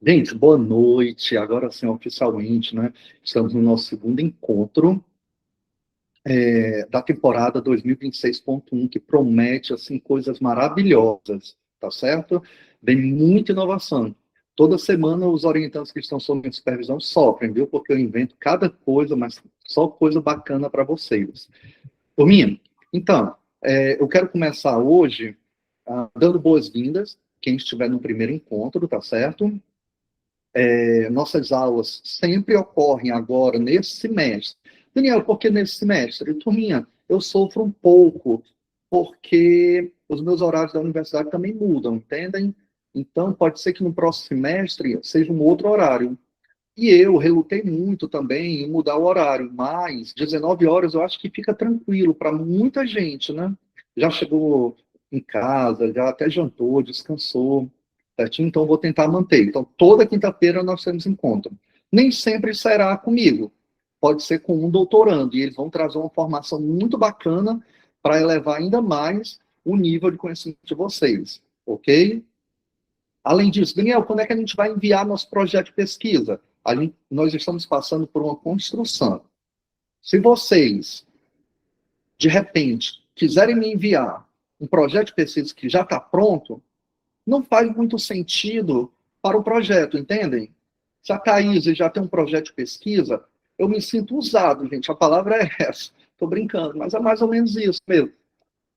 Gente, boa noite. Agora sim, oficialmente, né? Estamos no nosso segundo encontro da temporada 2026.1, que promete assim coisas maravilhosas, tá certo? Vem muita inovação. Toda semana os orientantes que estão sob minha supervisão sofrem, viu? Porque eu invento cada coisa, mas só coisa bacana para vocês. Turminha, então, eu quero começar hoje dando boas-vindas quem estiver no primeiro encontro, tá certo? Nossas aulas sempre ocorrem agora nesse semestre. Daniel, por que nesse semestre? Turminha, eu sofro um pouco, porque os meus horários da universidade também mudam, entendem? Então, pode ser que no próximo semestre seja um outro horário. E eu relutei muito também em mudar o horário, mas 19 horas eu acho que fica tranquilo para muita gente, né? Já chegou em casa, já até jantou, descansou, certinho? Então eu vou tentar manter. Então toda quinta-feira nós temos encontro. Nem sempre será comigo, pode ser com um doutorando, e eles vão trazer uma formação muito bacana para elevar ainda mais o nível de conhecimento de vocês, ok? Além disso, Daniel, quando é que a gente vai enviar nosso projeto de pesquisa? Nós estamos passando por uma construção. Se vocês, de repente, quiserem me enviar um projeto de pesquisa que já está pronto, não faz muito sentido para o projeto, entendem? Se a Thaís já tem um projeto de pesquisa, eu me sinto usado, gente. A palavra é essa. Estou brincando, mas é mais ou menos isso mesmo.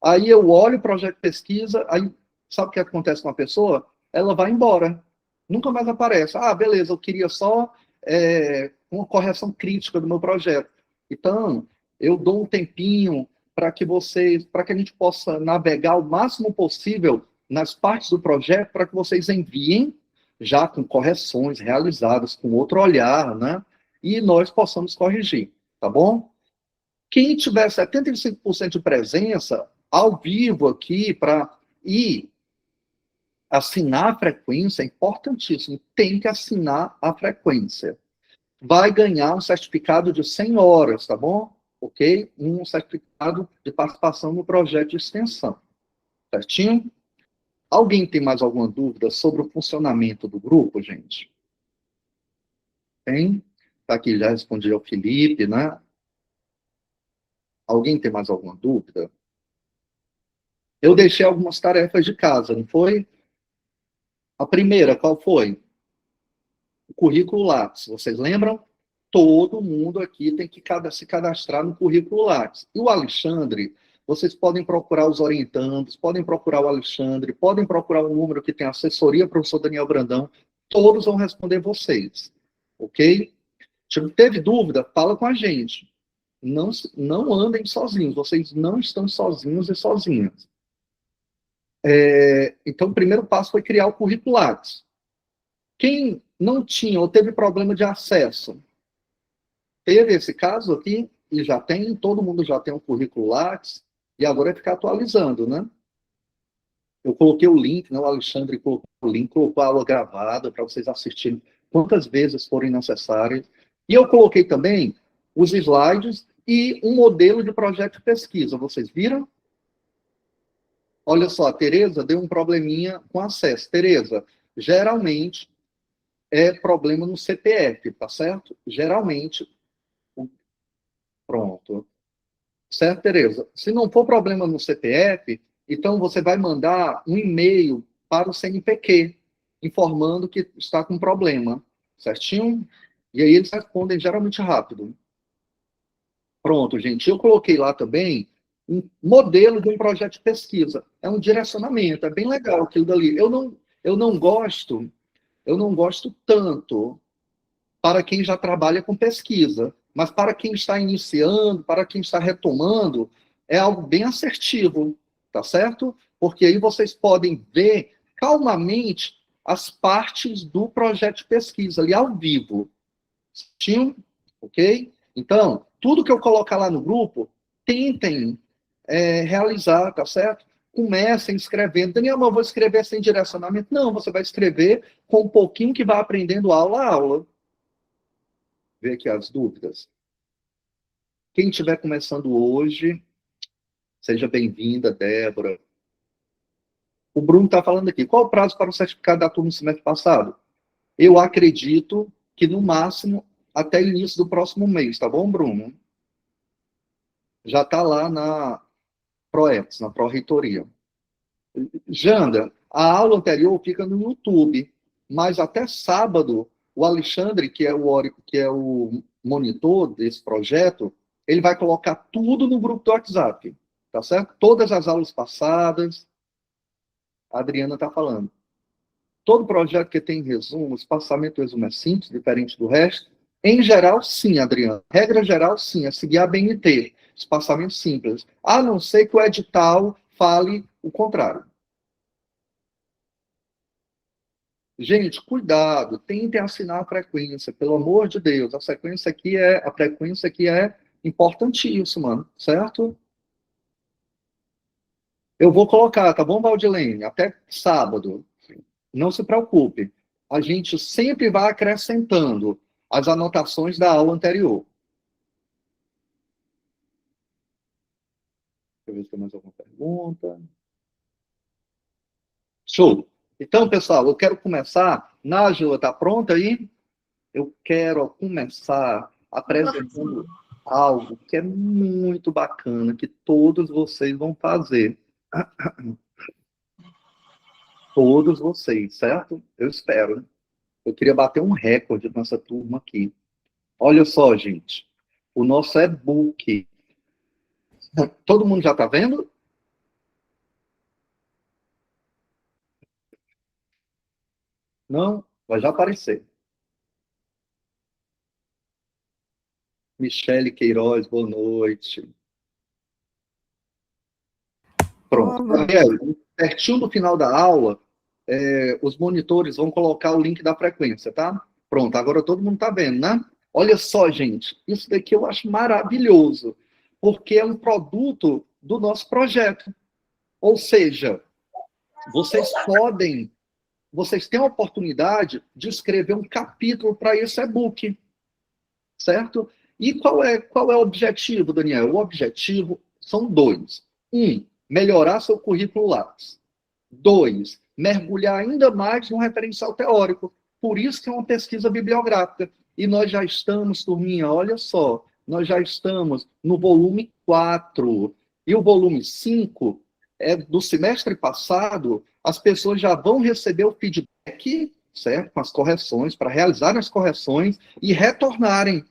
Aí eu olho o projeto de pesquisa, aí sabe o que acontece com a pessoa? Ela vai embora. Nunca mais aparece. Ah, beleza, eu queria só uma correção crítica do meu projeto. Então, eu dou um tempinho para que a gente possa navegar o máximo possível nas partes do projeto, para que vocês enviem já com correções realizadas, com outro olhar, né? E nós possamos corrigir, tá bom? Quem tiver 75% de presença ao vivo aqui para ir assinar a frequência, é importantíssimo, tem que assinar a frequência. Vai ganhar um certificado de 100 horas, tá bom? Ok? Um certificado de participação no projeto de extensão. Certinho? Alguém tem mais alguma dúvida sobre o funcionamento do grupo, gente? Tem? Tá aqui, já respondi ao Felipe, né? Alguém tem mais alguma dúvida? Eu deixei algumas tarefas de casa, não foi? A primeira, qual foi? O currículo Lattes. Vocês lembram? Todo mundo aqui tem que se cadastrar no currículo Lattes. E o Alexandre, vocês podem procurar os orientandos, podem procurar o Alexandre, podem procurar o número que tem assessoria, professor Daniel Brandão, todos vão responder vocês. Ok? Se teve dúvida, fala com a gente. Não, não andem sozinhos, vocês não estão sozinhos e sozinhas. Então, o primeiro passo foi criar o currículo Lattes. Quem não tinha ou teve problema de acesso, teve esse caso aqui e já tem, todo mundo já tem um currículo Lattes, e agora é ficar atualizando, né? Eu coloquei o link, né? O Alexandre colocou o link, colocou a aula gravada para vocês assistirem quantas vezes forem necessárias. E eu coloquei também os slides e um modelo de projeto de pesquisa. Vocês viram? Olha só, a Tereza deu um probleminha com acesso. Tereza, geralmente é problema no CPF, tá certo? Geralmente. Pronto. Certo, Tereza? Se não for problema no CPF, então você vai mandar um e-mail para o CNPq, informando que está com problema. Certinho? E aí eles respondem geralmente rápido. Pronto, gente. Eu coloquei lá também um modelo de um projeto de pesquisa. É um direcionamento, é bem legal aquilo dali. Eu não gosto tanto para quem já trabalha com pesquisa. Mas para quem está iniciando, para quem está retomando, é algo bem assertivo, tá certo? Porque aí vocês podem ver calmamente as partes do projeto de pesquisa, ali ao vivo. Sim? Ok? Então, tudo que eu colocar lá no grupo, tentem realizar, tá certo? Comecem escrevendo. Daniel, mas eu vou escrever sem direcionamento. Não, você vai escrever com um pouquinho que vai aprendendo aula a aula. Ver aqui as dúvidas. Quem estiver começando hoje, seja bem-vinda, Débora. O Bruno está falando aqui. Qual o prazo para o certificado da turma no semestre passado? Eu acredito que, no máximo, até início do próximo mês, tá bom, Bruno? Já está lá na ProEx, na Pró-Reitoria. Janda, a aula anterior fica no YouTube, mas até sábado, o Alexandre, que é o monitor desse projeto, ele vai colocar tudo no grupo do WhatsApp, tá certo? Todas as aulas passadas, a Adriana está falando. Todo projeto que tem resumo, espaçamento do resumo é simples, diferente do resto. Em geral, sim, Adriana. Regra geral, sim, é seguir a BNT, espaçamento simples. A não ser que o edital fale o contrário. Gente, cuidado, tentem assinar a frequência, pelo amor de Deus. A frequência aqui é importantíssima, certo? Eu vou colocar, tá bom, Valdilene? Até sábado. Não se preocupe. A gente sempre vai acrescentando as anotações da aula anterior. Deixa eu ver se tem mais alguma pergunta. Show. Então, pessoal, eu quero começar. Nájila, está pronta aí? Eu quero começar apresentando algo que é muito bacana, que todos vocês vão fazer. Todos vocês, certo? Eu espero. Eu queria bater um recorde com essa turma aqui. Olha só, gente. O nosso e-book. Todo mundo já está vendo? Não? Vai já aparecer. Michele Queiroz, boa noite. Pronto. Pertinho do final da aula, os monitores vão colocar o link da frequência, tá? Pronto, agora todo mundo está vendo, né? Olha só, gente, isso daqui eu acho maravilhoso, porque é um produto do nosso projeto. Ou seja, vocês têm a oportunidade de escrever um capítulo para esse e-book, certo? E qual é o objetivo, Daniel? O objetivo são dois. Melhorar seu currículo Lattes. 2, mergulhar ainda mais no referencial teórico. Por isso que é uma pesquisa bibliográfica. E nós já estamos, turminha, olha só, nós já estamos no volume 4. E o volume 5 do semestre passado, as pessoas já vão receber o feedback, certo? Com as correções, para realizar as correções e retornarem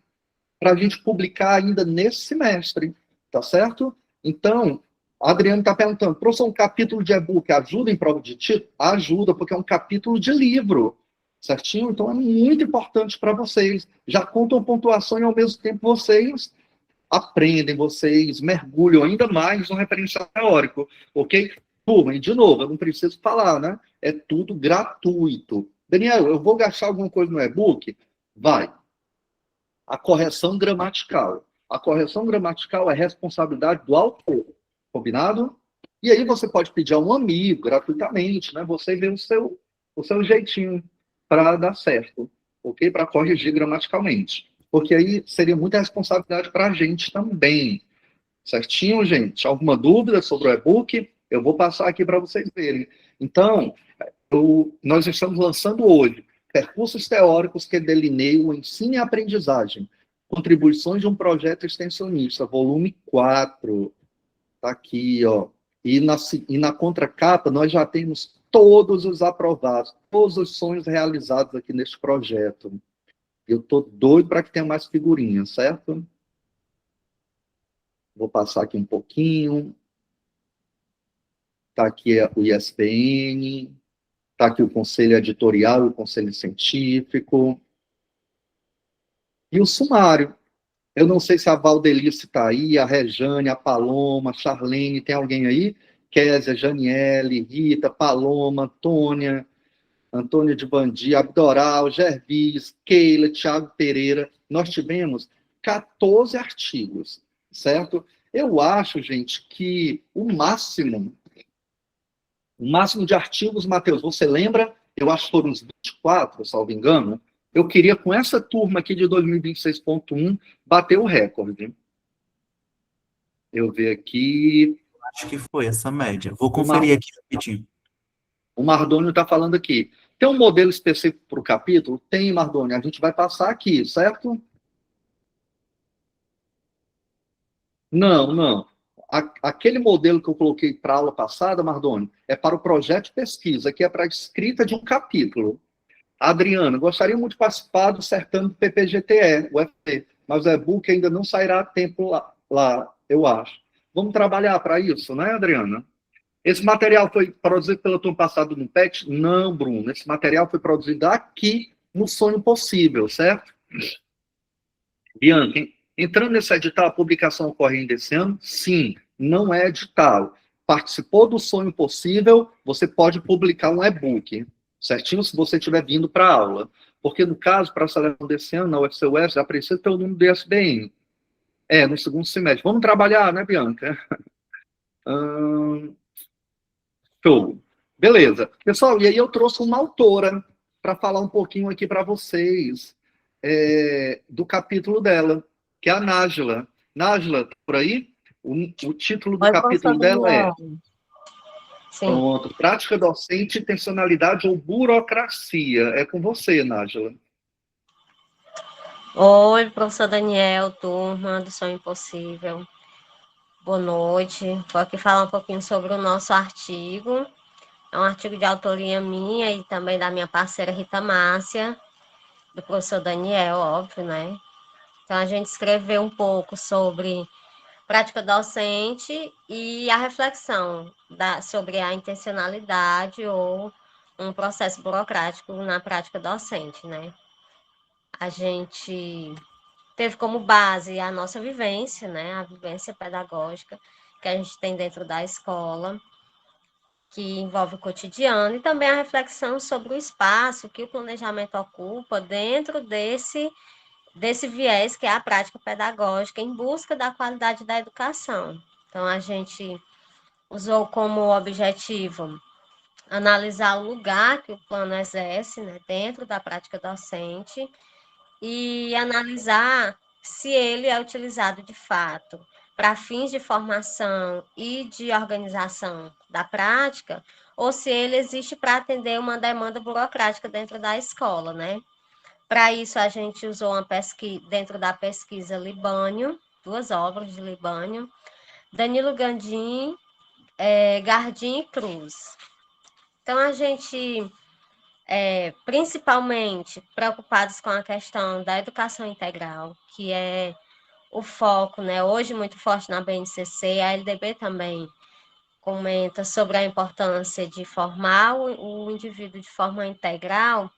para a gente publicar ainda nesse semestre, tá certo? Então, a Adriana está perguntando, professor, um capítulo de e-book ajuda em prova de título? Ajuda, porque é um capítulo de livro, certinho? Então, é muito importante para vocês. Já contam pontuação e, ao mesmo tempo, vocês aprendem, vocês mergulham ainda mais no referencial teórico, ok? Turma, e de novo, eu não preciso falar, né? É tudo gratuito. Daniel, eu vou gastar alguma coisa no e-book? Vai. A correção gramatical. A correção gramatical é responsabilidade do autor, combinado? E aí você pode pedir a um amigo, gratuitamente, né? Você vê o seu jeitinho para dar certo, ok? Para corrigir gramaticalmente. Porque aí seria muita responsabilidade para a gente também. Certinho, gente? Alguma dúvida sobre o e-book? Eu vou passar aqui para vocês verem. Então, nós estamos lançando hoje percursos teóricos que delineiam o ensino e a aprendizagem. Contribuições de um projeto extensionista, volume 4. Está aqui, ó. E na contracapa, nós já temos todos os aprovados, todos os sonhos realizados aqui neste projeto. Eu estou doido para que tenha mais figurinhas, certo? Vou passar aqui um pouquinho. Está aqui o ISBN. Está aqui o conselho editorial, o conselho científico. E o sumário. Eu não sei se a Valdelice está aí, a Rejane, a Paloma, a Charlene, tem alguém aí? Késia, Janiele, Rita, Paloma, Antônia de Bandi, Abdoral, Gervis, Keila, Thiago Pereira. Nós tivemos 14 artigos, certo? Eu acho, gente, que o máximo de artigos, Matheus, você lembra? Eu acho que foram uns 24, salvo engano. Eu queria, com essa turma aqui de 2026.1, bater o recorde. Eu ver aqui. Acho que foi essa média. Vou conferir aqui rapidinho. O Mardônio está falando aqui. Tem um modelo específico para o capítulo? Tem, Mardoni. A gente vai passar aqui, certo? Não, não. Aquele modelo que eu coloquei para a aula passada, Mardoni, é para o projeto de pesquisa, que é para a escrita de um capítulo. Adriana, gostaria muito de participar do certame do PPGTE, o FT, mas o e-book ainda não sairá a tempo lá, eu acho. Vamos trabalhar para isso, né, Adriana? Esse material foi produzido pela turma passada no PET? Não, Bruno. Esse material foi produzido aqui no Sonho Possível, certo? Bianca, entrando nesse edital, a publicação ocorre ainda esse ano? Sim, não é edital. Participou do Sonho Possível, você pode publicar um e-book, certinho, se você estiver vindo para a aula. Porque, no caso, para a seleção desse ano, na UFCUS, já precisa ter o número do ISBN. É, no segundo semestre. Vamos trabalhar, né, Bianca? Hum, show. Beleza. Pessoal, e aí eu trouxe uma autora para falar um pouquinho aqui para vocês do capítulo dela, que é a Nájila. Nájila, tá por aí? O título do Oi, professor capítulo dela é Daniel. Sim. pronto, Prática Docente, Intencionalidade ou Burocracia. É com você, Nájila. Oi, professor Daniel, turma do Sonho Impossível. Boa noite. Vou aqui falar um pouquinho sobre o nosso artigo. É um artigo de autoria minha e também da minha parceira Rita Márcia, do professor Daniel, óbvio, né? Então, a gente escreveu um pouco sobre prática docente e a reflexão sobre a intencionalidade ou um processo burocrático na prática docente, né? A gente teve como base a nossa vivência, né? A vivência pedagógica que a gente tem dentro da escola, que envolve o cotidiano, e também a reflexão sobre o espaço que o planejamento ocupa dentro desse viés que é a prática pedagógica em busca da qualidade da educação. Então, a gente usou como objetivo analisar o lugar que o plano exerce, né, dentro da prática docente e analisar se ele é utilizado de fato para fins de formação e de organização da prática, ou se ele existe para atender uma demanda burocrática dentro da escola, né? Para isso, a gente usou uma pesquisa, dentro da pesquisa Libânio, duas obras de Libânio, Danilo Gandim, Gardim e Cruz. Então, a gente principalmente preocupados com a questão da educação integral, que é o foco, né, hoje muito forte na BNCC, a LDB também comenta sobre a importância de formar o indivíduo de forma integral.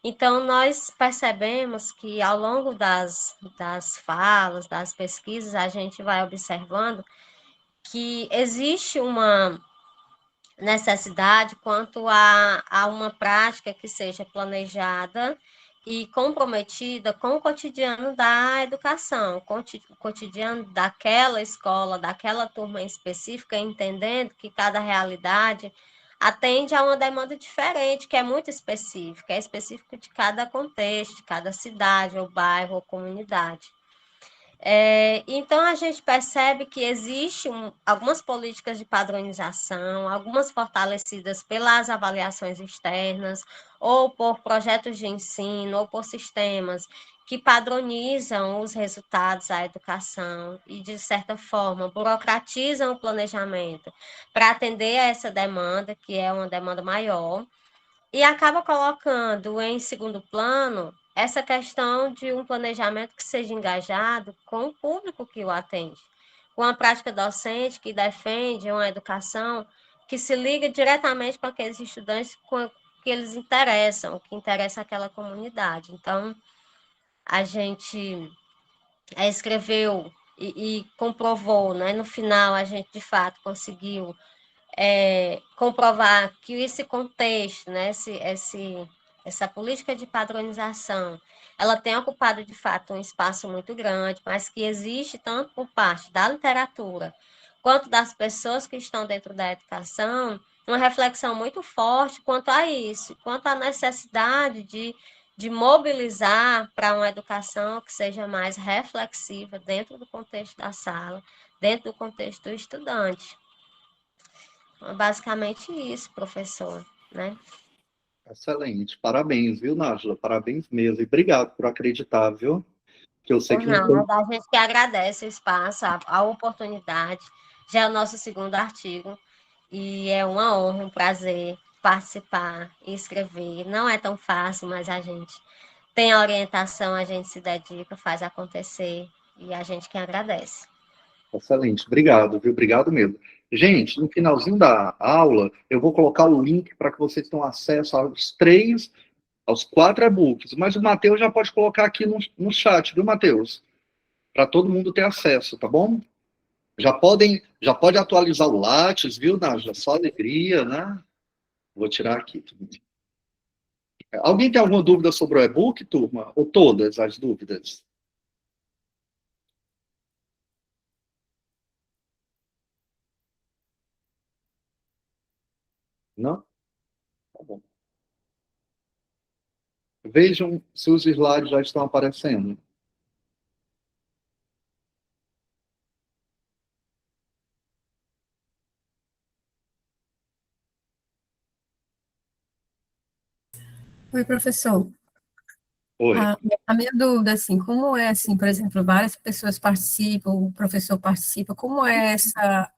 Então, nós percebemos que ao longo das falas, das pesquisas, a gente vai observando que existe uma necessidade quanto a uma prática que seja planejada e comprometida com o cotidiano da educação, com o cotidiano daquela escola, daquela turma específica, entendendo que cada realidade atende a uma demanda diferente, que é muito específica, é específico de cada contexto, de cada cidade, ou bairro, ou comunidade. Então, a gente percebe que existem algumas políticas de padronização, algumas fortalecidas pelas avaliações externas, ou por projetos de ensino, ou por sistemas que padronizam os resultados da educação e, de certa forma, burocratizam o planejamento para atender a essa demanda, que é uma demanda maior, e acaba colocando em segundo plano essa questão de um planejamento que seja engajado com o público que o atende, com a prática docente que defende uma educação que se liga diretamente com aqueles estudantes que eles interessam, que interessa aquela comunidade. Então, a gente escreveu e comprovou, né? No final, a gente de fato conseguiu comprovar que esse contexto, né, essa política de padronização, ela tem ocupado de fato um espaço muito grande, mas que existe tanto por parte da literatura quanto das pessoas que estão dentro da educação uma reflexão muito forte quanto a isso, quanto à necessidade de mobilizar para uma educação que seja mais reflexiva dentro do contexto da sala, dentro do contexto do estudante. Basicamente isso, professor, né? Excelente. Parabéns, viu, Nájila? Parabéns mesmo. E obrigado por acreditar, viu? Que eu sei Por que não foi. nada, a gente que agradece o espaço, a oportunidade. Já é o nosso segundo artigo e é uma honra, um prazer participar e escrever. Não é tão fácil, mas a gente tem a orientação, a gente se dedica, faz acontecer e a gente que agradece. Excelente. Obrigado, viu? Obrigado mesmo. Gente, no finalzinho da aula, eu vou colocar o link para que vocês tenham acesso aos 4 e-books. Mas o Matheus já pode colocar aqui no chat, viu, Matheus? Para todo mundo ter acesso, tá bom? Já pode atualizar o Lattes, viu, Nájila? Só alegria, né? Vou tirar aqui. Alguém tem alguma dúvida sobre o e-book, turma? Ou todas as dúvidas? Não? Tá bom. Vejam se os slides já estão aparecendo. Oi, professor. Oi. A minha dúvida, assim, como é, assim, por exemplo, várias pessoas participam, o professor participa, como é essa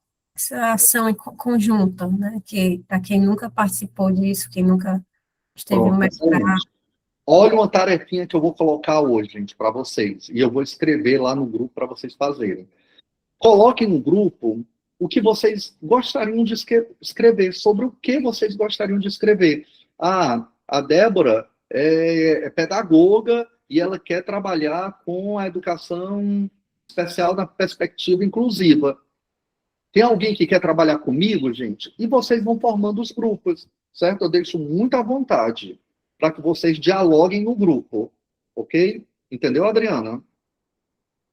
ação conjunta, né, que para quem nunca participou disso, quem nunca esteve no Pronto, mestrado. excelente. Olha uma tarefinha que eu vou colocar hoje, gente, para vocês. E eu vou escrever lá no grupo para vocês fazerem. Coloquem no grupo o que vocês gostariam de escrever, sobre o que vocês gostariam de escrever. Ah, a Débora é pedagoga e ela quer trabalhar com a educação especial na perspectiva inclusiva. Tem alguém que quer trabalhar comigo, gente? E vocês vão formando os grupos, certo? Eu deixo muito à vontade para que vocês dialoguem no grupo, ok? Entendeu, Adriana?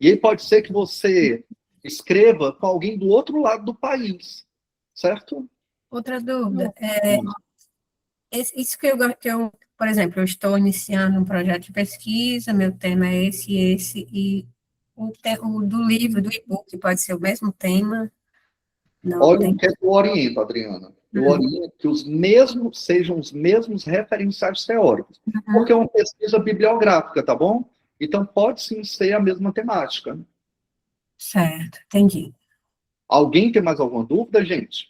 E aí pode ser que você escreva com alguém do outro lado do país, certo? Outra dúvida, isso que eu, por exemplo, eu estou iniciando um projeto de pesquisa, meu tema é esse, e o do livro, do e-book, pode ser o mesmo tema, não Olha o tem. que eu oriento, Adriana. Eu oriento que os mesmos sejam os mesmos referenciais teóricos, porque é uma pesquisa bibliográfica, tá bom? Então pode sim ser a mesma temática. Certo, entendi. Alguém tem mais alguma dúvida, gente?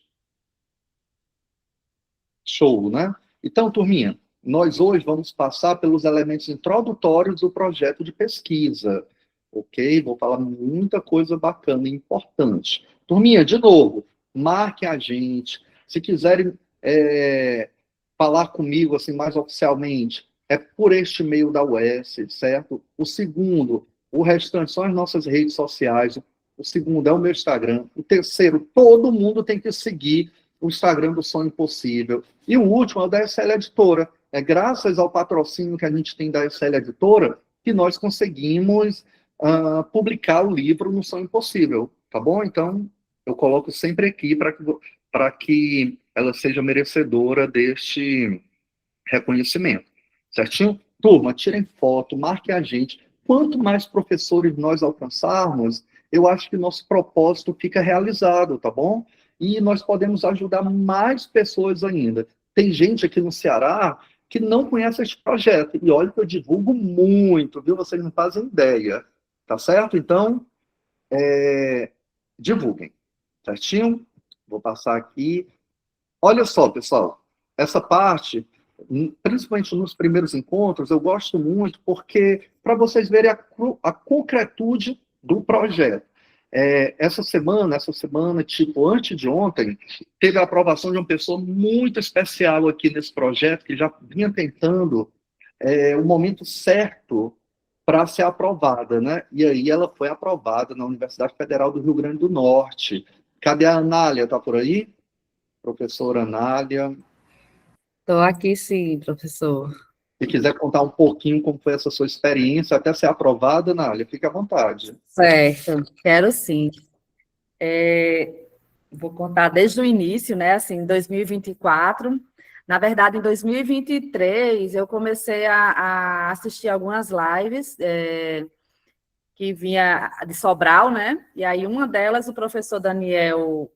Show, né? Então, turminha, nós hoje vamos passar pelos elementos introdutórios do projeto de pesquisa, ok? Vou falar muita coisa bacana e importante. Turminha, de novo, marquem a gente. Se quiserem falar comigo assim mais oficialmente, é por este e-mail da UES, certo? O segundo, o restante são as nossas redes sociais. O segundo é o meu Instagram. O terceiro, todo mundo tem que seguir o Instagram do Sonho Impossível. E o último é o da SL Editora. É graças ao patrocínio que a gente tem da SL Editora que nós conseguimos publicar o livro no Sonho Impossível, tá bom? Então, eu coloco sempre aqui para que ela seja merecedora deste reconhecimento, certinho? Turma, tirem foto, marquem a gente. Quanto mais professores nós alcançarmos, eu acho que nosso propósito fica realizado, tá bom? E nós podemos ajudar mais pessoas ainda. Tem gente aqui no Ceará que não conhece esse projeto. E olha que eu divulgo muito, viu? Vocês não fazem ideia. Tá certo? Então, divulguem. Certinho? Vou passar aqui. Olha só, pessoal. Essa parte, principalmente nos primeiros encontros, eu gosto muito porque, para vocês verem a concretude do projeto. Essa semana, tipo, antes de ontem, teve a aprovação de uma pessoa muito especial aqui nesse projeto, que já vinha tentando o momento certo para ser aprovada, né? E aí ela foi aprovada na Universidade Federal do Rio Grande do Norte. Cadê a Anália? Está por aí? Professora Anália. Estou aqui sim, professor. Se quiser contar um pouquinho como foi essa sua experiência até ser aprovada, Anália, fique à vontade. Certo, quero sim. Vou contar desde o início, né? Assim, em 2024. Na verdade, em 2023, eu comecei a assistir algumas lives que vinha de Sobral, né? E aí, uma delas, o professor Daniel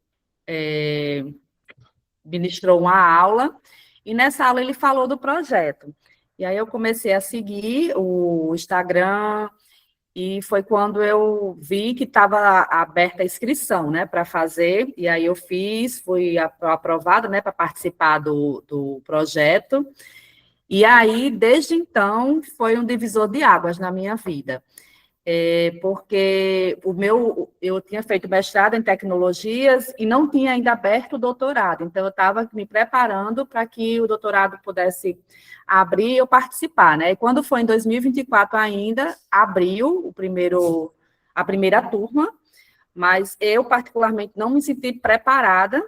ministrou uma aula, E nessa aula ele falou do projeto. E aí eu comecei a seguir o Instagram, e foi quando eu vi que estava aberta a inscrição, né, para fazer, e aí eu fiz, fui aprovada, né, para participar do projeto, e aí, desde então, foi um divisor de águas na minha vida. Porque eu tinha feito mestrado em tecnologias e não tinha ainda aberto o doutorado, então eu estava me preparando para que o doutorado pudesse abrir e eu participar, né? E quando foi em 2024 ainda, abriu a primeira turma, mas eu particularmente não me senti preparada,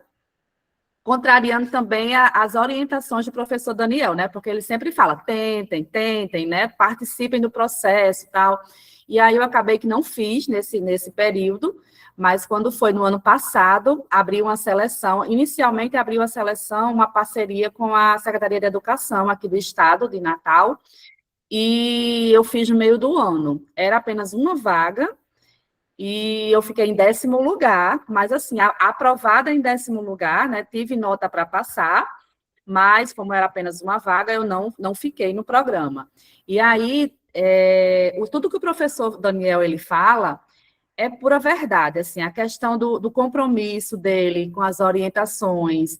contrariando também as orientações do professor Daniel, né? Porque ele sempre fala, tentem, né? Participem do processo e tal. E aí eu acabei que não fiz nesse período, mas quando foi no ano passado, abriu uma seleção, inicialmente abriu a seleção, uma parceria com a Secretaria de Educação aqui do estado de Natal, e eu fiz no meio do ano. Era apenas uma vaga, e eu fiquei em 10º lugar, mas assim, aprovada em 10º lugar, né? Tive nota para passar, mas como era apenas uma vaga, eu não fiquei no programa. E aí, tudo que o professor Daniel ele fala é pura verdade, assim, a questão do compromisso dele com as orientações.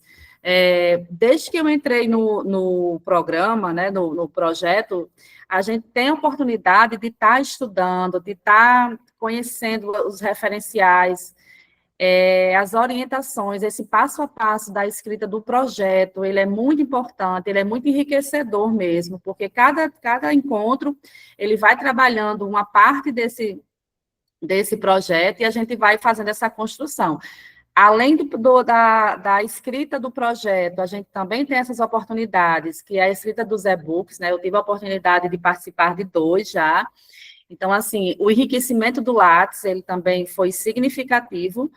Desde que eu entrei no programa, né, no projeto, a gente tem a oportunidade de estar estudando, de estar conhecendo os referenciais, as orientações, esse passo a passo da escrita do projeto, ele é muito importante, ele é muito enriquecedor mesmo, porque cada encontro, ele vai trabalhando uma parte desse projeto e a gente vai fazendo essa construção. Além da escrita do projeto, a gente também tem essas oportunidades, que é a escrita dos e-books, né? Eu tive a oportunidade de participar de 2 já. Então, assim, o enriquecimento do Lattes, ele também foi significativo.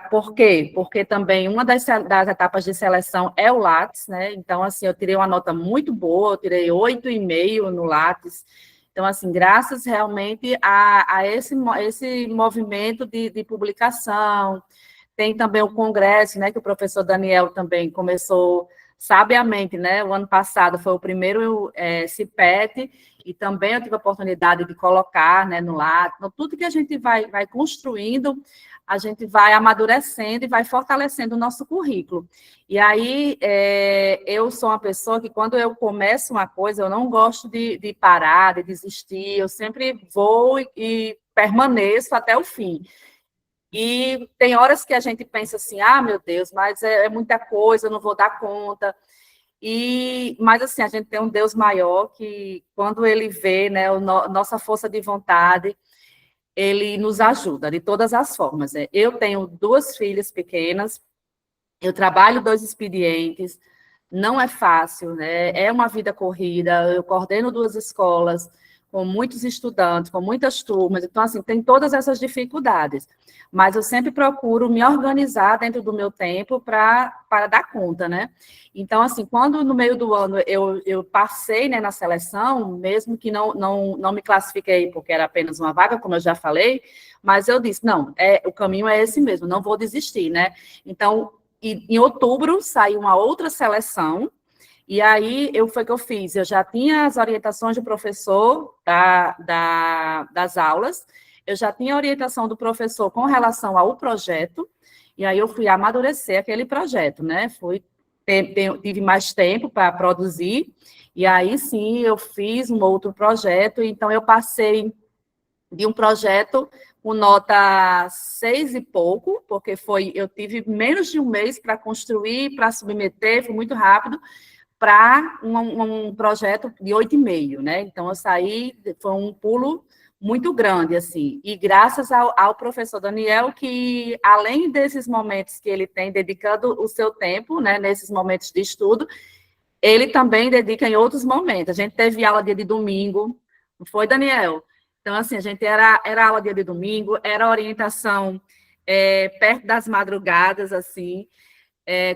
Por quê? Porque também uma das etapas de seleção é o Lattes, né? Então, assim, eu tirei uma nota muito boa, eu tirei 8,5 no Lattes. Então, assim, graças realmente a esse movimento de publicação, tem também o congresso, né, que o professor Daniel também começou sabiamente, né, o ano passado foi o primeiro CIPET, e também eu tive a oportunidade de colocar, né, no lado, então, tudo que a gente vai construindo, a gente vai amadurecendo e vai fortalecendo o nosso currículo. E aí, eu sou uma pessoa que, quando eu começo uma coisa, eu não gosto de parar, de desistir, eu sempre vou e permaneço até o fim. E tem horas que a gente pensa assim, meu Deus, mas é muita coisa, eu não vou dar conta. Mas, assim, a gente tem um Deus maior que, quando ele vê, né, nossa força de vontade, ele nos ajuda de todas as formas. Né? Eu tenho 2 filhas pequenas, eu trabalho 2 expedientes, não é fácil, né? É uma vida corrida, eu coordeno 2 escolas, com muitos estudantes, com muitas turmas, então, assim, tem todas essas dificuldades, mas eu sempre procuro me organizar dentro do meu tempo para dar conta, né? Então, assim, quando no meio do ano eu passei, né, na seleção, mesmo que não me classifiquei porque era apenas uma vaga, como eu já falei, mas eu disse, não, o caminho é esse mesmo, não vou desistir, né? Então, em outubro, saiu uma outra seleção, e aí, foi o que eu fiz, eu já tinha as orientações do professor das aulas, eu já tinha a orientação do professor com relação ao projeto, e aí eu fui amadurecer aquele projeto, né? Tive mais tempo para produzir, e aí sim, eu fiz um outro projeto, então eu passei de um projeto com nota 6 e pouco, porque eu tive menos de um mês para construir, para submeter, foi muito rápido, para um projeto de 8,5, né? Então, eu saí, foi um pulo muito grande, assim, e graças ao professor Daniel, que, além desses momentos que ele tem dedicando o seu tempo, né, nesses momentos de estudo, ele também dedica em outros momentos. A gente teve aula dia de domingo, não foi, Daniel? Então, assim, a gente era aula dia de domingo, era orientação perto das madrugadas, assim,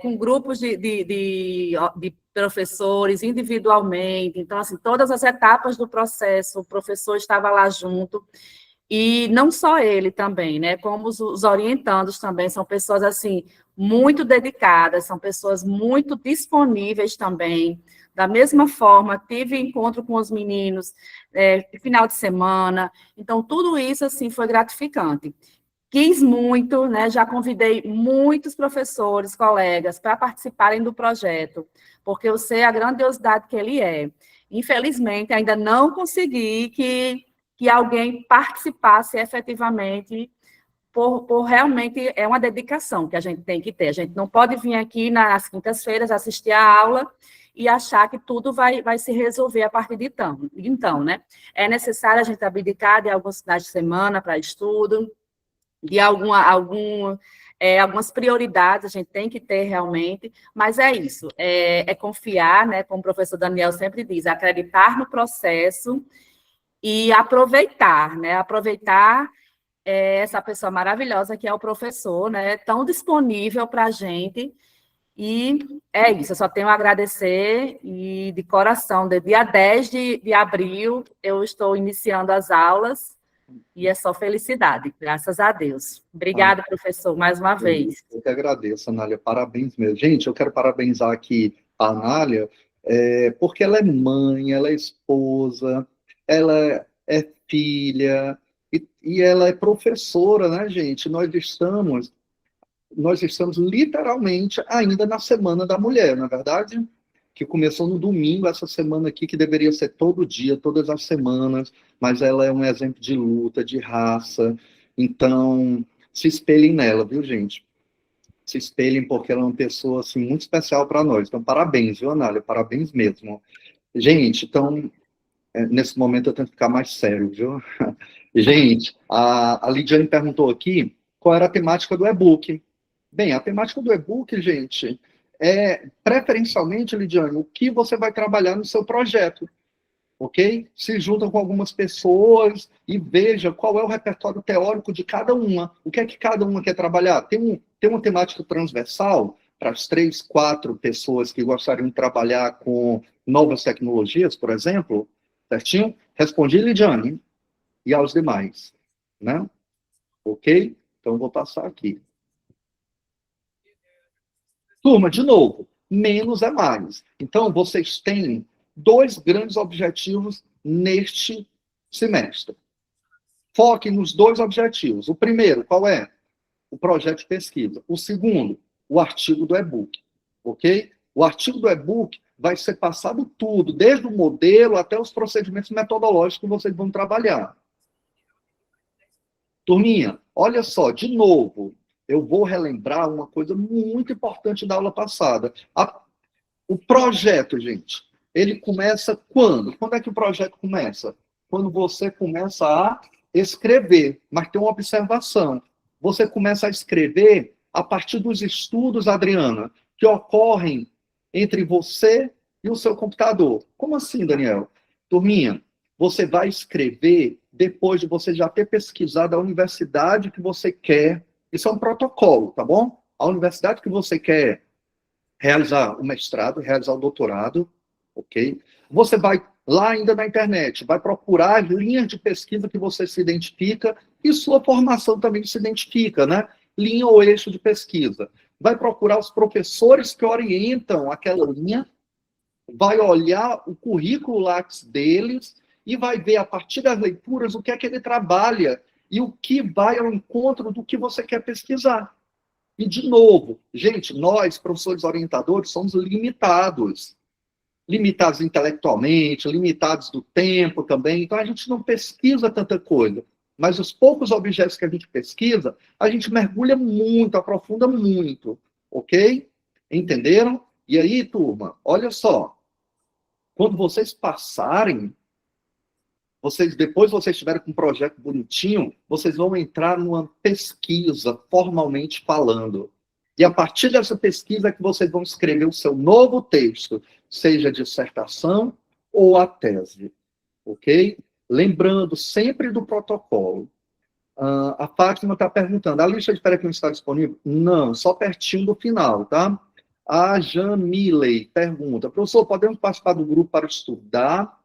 com grupos de professores, individualmente. Então, assim, todas as etapas do processo, o professor estava lá junto, e não só ele também, né, como os orientandos também, são pessoas, assim, muito dedicadas, são pessoas muito disponíveis também. Da mesma forma, tive encontro com os meninos final de semana, então tudo isso assim foi gratificante. Quis muito, né? Já convidei muitos professores, colegas, para participarem do projeto, porque eu sei a grandiosidade que ele é. Infelizmente, ainda não consegui que alguém participasse efetivamente, por realmente é uma dedicação que a gente tem que ter. A gente não pode vir aqui nas quintas-feiras assistir a aula e achar que tudo vai se resolver a partir de então, né? É necessário a gente abdicar de alguns finais de semana para estudo, de algumas prioridades a gente tem que ter realmente, mas é isso, é confiar, né? Como o professor Daniel sempre diz, acreditar no processo e aproveitar, né? Aproveitar essa pessoa maravilhosa que é o professor, né? Tão disponível para a gente. E é isso, eu só tenho a agradecer e de coração, de dia 10 de abril, eu estou iniciando as aulas e é só felicidade, graças a Deus. Obrigada, professor, mais uma vez. Eu que agradeço, Anália, parabéns mesmo. Gente, eu quero parabenizar aqui a Anália, porque ela é mãe, ela é esposa, ela é filha, e ela é professora, né, gente? Nós estamos literalmente ainda na Semana da Mulher, na verdade, que começou no domingo, essa semana aqui, que deveria ser todo dia, todas as semanas, mas ela é um exemplo de luta, de raça. Então, se espelhem nela, viu, gente? Se espelhem, porque ela é uma pessoa assim, muito especial para nós. Então, parabéns, viu, Anália? Parabéns mesmo. Gente, então, nesse momento eu tenho que ficar mais sério, viu? Gente, a Lidiane perguntou aqui qual era a temática do e-book. Bem, a temática do e-book, gente, é preferencialmente, Lidiane, o que você vai trabalhar no seu projeto, ok? Se junta com algumas pessoas e veja qual é o repertório teórico de cada uma. O que é que cada uma quer trabalhar? Tem uma temática transversal para as 3, 4 pessoas que gostariam de trabalhar com novas tecnologias, por exemplo, certinho? Respondi, Lidiane, e aos demais, né? Ok? Então, vou passar aqui. Turma, de novo, menos é mais. Então, vocês têm 2 grandes objetivos neste semestre. Foquem nos 2 objetivos. O primeiro, qual é? O projeto de pesquisa. O segundo, o artigo do e-book. Ok? O artigo do e-book vai ser passado tudo, desde o modelo até os procedimentos metodológicos que vocês vão trabalhar. Turminha, olha só, de novo, eu vou relembrar uma coisa muito importante da aula passada. O projeto, gente, ele começa quando? Quando é que o projeto começa? Quando você começa a escrever, mas tem uma observação. Você começa a escrever a partir dos estudos, Adriana, que ocorrem entre você e o seu computador. Como assim, Daniel? Turminha, você vai escrever depois de você já ter pesquisado a universidade que você quer. Isso é um protocolo, tá bom? A universidade que você quer realizar o mestrado, realizar o doutorado, ok? Você vai lá ainda na internet, vai procurar as linhas de pesquisa que você se identifica e sua formação também se identifica, né? Linha ou eixo de pesquisa. Vai procurar os professores que orientam aquela linha, vai olhar o currículo Lattes deles e vai ver, a partir das leituras, o que é que ele trabalha e o que vai ao encontro do que você quer pesquisar. E, de novo, gente, nós, professores orientadores, somos limitados. Limitados intelectualmente, limitados do tempo também. Então, a gente não pesquisa tanta coisa. Mas os poucos objetos que a gente pesquisa, a gente mergulha muito, aprofunda muito. Ok? Entenderam? E aí, turma, olha só. Quando vocês passarem, depois vocês estiverem com um projeto bonitinho, vocês vão entrar numa pesquisa, formalmente falando. E a partir dessa pesquisa é que vocês vão escrever o seu novo texto, seja a dissertação ou a tese. Ok? Lembrando sempre do protocolo. A Fátima está perguntando, a lista de espera que não está disponível? Não, só pertinho do final, tá? A Jamilei pergunta, professor, podemos participar do grupo para estudar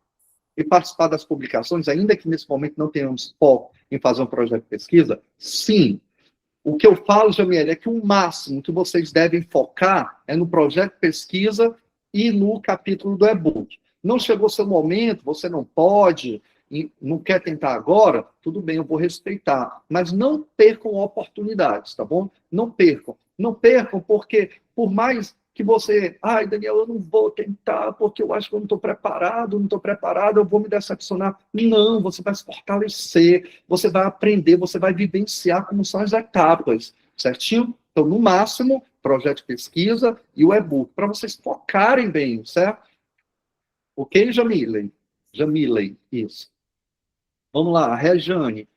e participar das publicações, ainda que nesse momento não tenhamos foco em fazer um projeto de pesquisa? Sim. O que eu falo, Jamile, é que o máximo que vocês devem focar é no projeto de pesquisa e no capítulo do e-book. Não chegou seu momento, você não pode, não quer tentar agora, tudo bem, eu vou respeitar. Mas não percam oportunidades, tá bom? Não percam. Não percam, porque por mais que você... Ai, Daniel, eu não vou tentar, porque eu acho que eu não estou preparado, eu vou me decepcionar. Não, você vai se fortalecer, você vai aprender, você vai vivenciar como são as etapas, certinho? Então, no máximo, projeto de pesquisa e o e-book, para vocês focarem bem, certo? Ok, Jamile? Jamile, isso. Vamos lá, Rejane.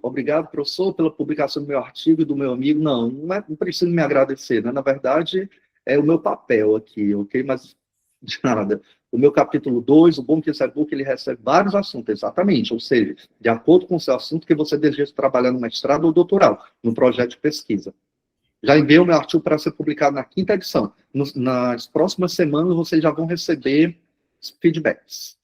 Obrigado, professor, pela publicação do meu artigo e do meu amigo. Não precisa me agradecer, né? Na verdade, é o meu papel aqui, ok? Mas, de nada. O meu capítulo 2, o bom que esse e-book, ele recebe vários assuntos, exatamente. Ou seja, de acordo com o seu assunto que você deseja trabalhar no mestrado ou doutorado, no projeto de pesquisa. Já enviei o meu artigo para ser publicado na 5ª edição. Nas próximas semanas, vocês já vão receber feedbacks.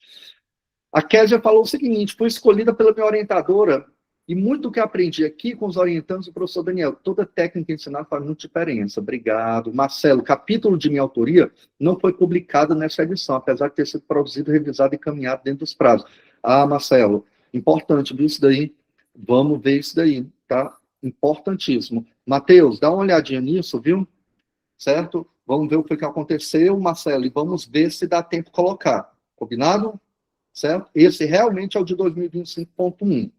A Késia falou o seguinte: fui escolhida pela minha orientadora e muito do que aprendi aqui com os orientandos do professor Daniel. Toda técnica ensinada faz muita diferença. Obrigado. Marcelo, capítulo de minha autoria não foi publicado nessa edição, apesar de ter sido produzido, revisado e caminhado dentro dos prazos. Ah, Marcelo, importante, viu isso daí? Vamos ver isso daí, tá? Importantíssimo. Matheus, dá uma olhadinha nisso, viu? Certo? Vamos ver o que aconteceu, Marcelo, e vamos ver se dá tempo de colocar. Combinado? Certo? Esse realmente é o de 2025.1.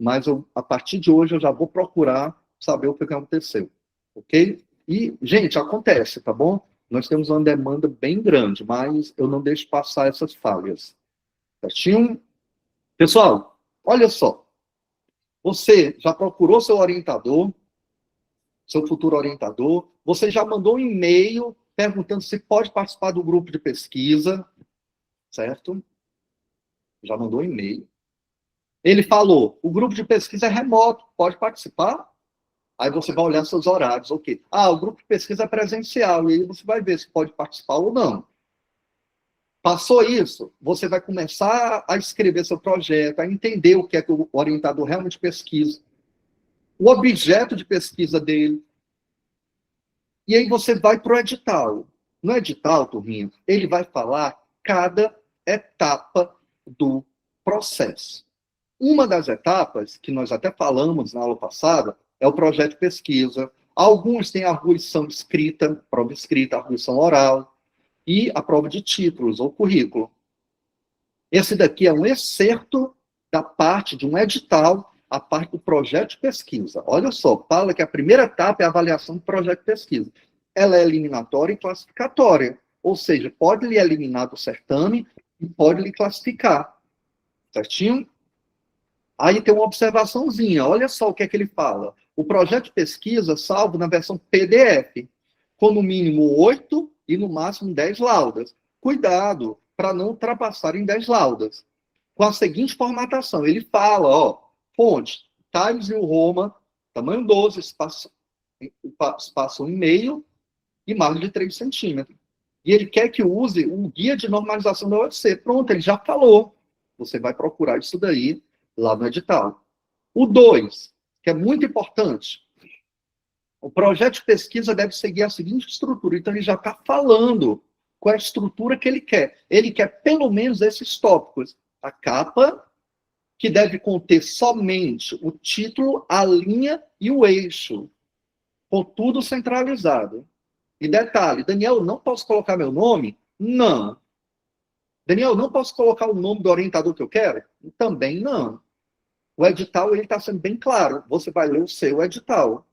Mas a partir de hoje eu já vou procurar saber o que aconteceu. Ok? E, gente, acontece, tá bom? Nós temos uma demanda bem grande, mas eu não deixo passar essas falhas. Certinho? Pessoal, olha só. Você já procurou seu orientador, seu futuro orientador, você já mandou um e-mail perguntando se pode participar do grupo de pesquisa, certo? Já mandou um e-mail. Ele falou, o grupo de pesquisa é remoto, pode participar? Aí você vai olhar seus horários, ok. Ah, o grupo de pesquisa é presencial, e aí você vai ver se pode participar ou não. Passou isso, você vai começar a escrever seu projeto, a entender o que é que o orientador realmente pesquisa, o objeto de pesquisa dele. E aí você vai para o edital. No edital, turminha, ele vai falar cada etapa do processo. Uma das etapas, que nós até falamos na aula passada, é o projeto de pesquisa. Alguns têm a arguição escrita, prova escrita, arguição oral, e a prova de títulos, ou currículo. Esse daqui é um excerto da parte de um edital, a parte do projeto de pesquisa. Olha só, fala que a primeira etapa é a avaliação do projeto de pesquisa. Ela é eliminatória e classificatória, ou seja, pode lhe eliminar do certame e pode lhe classificar. Certinho? Aí tem uma observaçãozinha, olha só o que é que ele fala. O projeto de pesquisa, salvo na versão PDF, com no mínimo 8 e no máximo 10 laudas. Cuidado para não ultrapassar em 10 laudas. Com a seguinte formatação, ele fala, ó, fonte, Times New Roman, tamanho 12, espaço 1,5 e margem de 3 centímetros. E ele quer que use um guia de normalização da UFC. Pronto, ele já falou. Você vai procurar isso daí lá no edital. O 2, que é muito importante, o projeto de pesquisa deve seguir a seguinte estrutura. Então, ele já está falando qual é a estrutura que ele quer. Ele quer pelo menos esses tópicos. A capa, que deve conter somente o título, a linha e o eixo, com tudo centralizado. E detalhe, Daniel, não posso colocar meu nome? Não. Daniel, não posso colocar o nome do orientador que eu quero? Também não. O edital está sendo bem claro. Você vai ler o seu edital.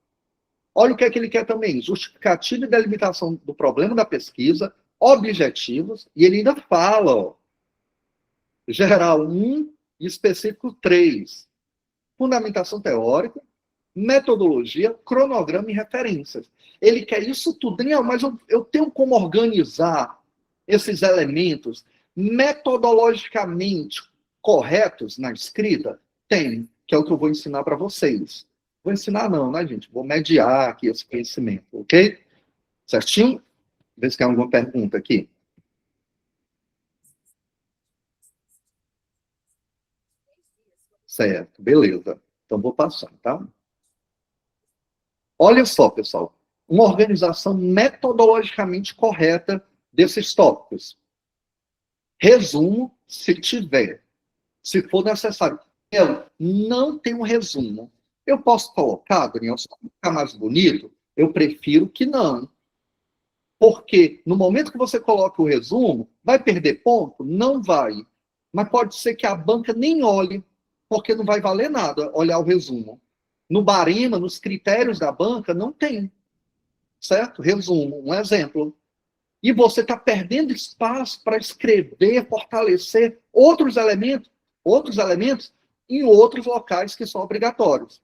Olha o que é que ele quer também. Justificativa e delimitação do problema da pesquisa, objetivos, e ele ainda fala, ó, geral 1 e específico 3. Fundamentação teórica, metodologia, cronograma e referências. Ele quer isso tudo. Daniel, mas eu tenho como organizar esses elementos metodologicamente corretos na escrita? Tem, que é o que eu vou ensinar para vocês. Vou ensinar não, né, gente? Vou mediar aqui esse conhecimento, ok? Certinho? Vê se tem alguma pergunta aqui. Certo, beleza. Então, vou passar, tá? Olha só, pessoal, uma organização metodologicamente correta desses tópicos. Resumo, se tiver. Se for necessário. Eu não tenho um resumo. Eu posso colocar, Daniel, só para ficar mais bonito? Eu prefiro que não. Porque no momento que você coloca o resumo, vai perder ponto? Não vai. Mas pode ser que a banca nem olhe, porque não vai valer nada olhar o resumo. No barema, nos critérios da banca, não tem. Certo? Resumo, um exemplo. E você está perdendo espaço para escrever, fortalecer outros elementos em outros locais que são obrigatórios.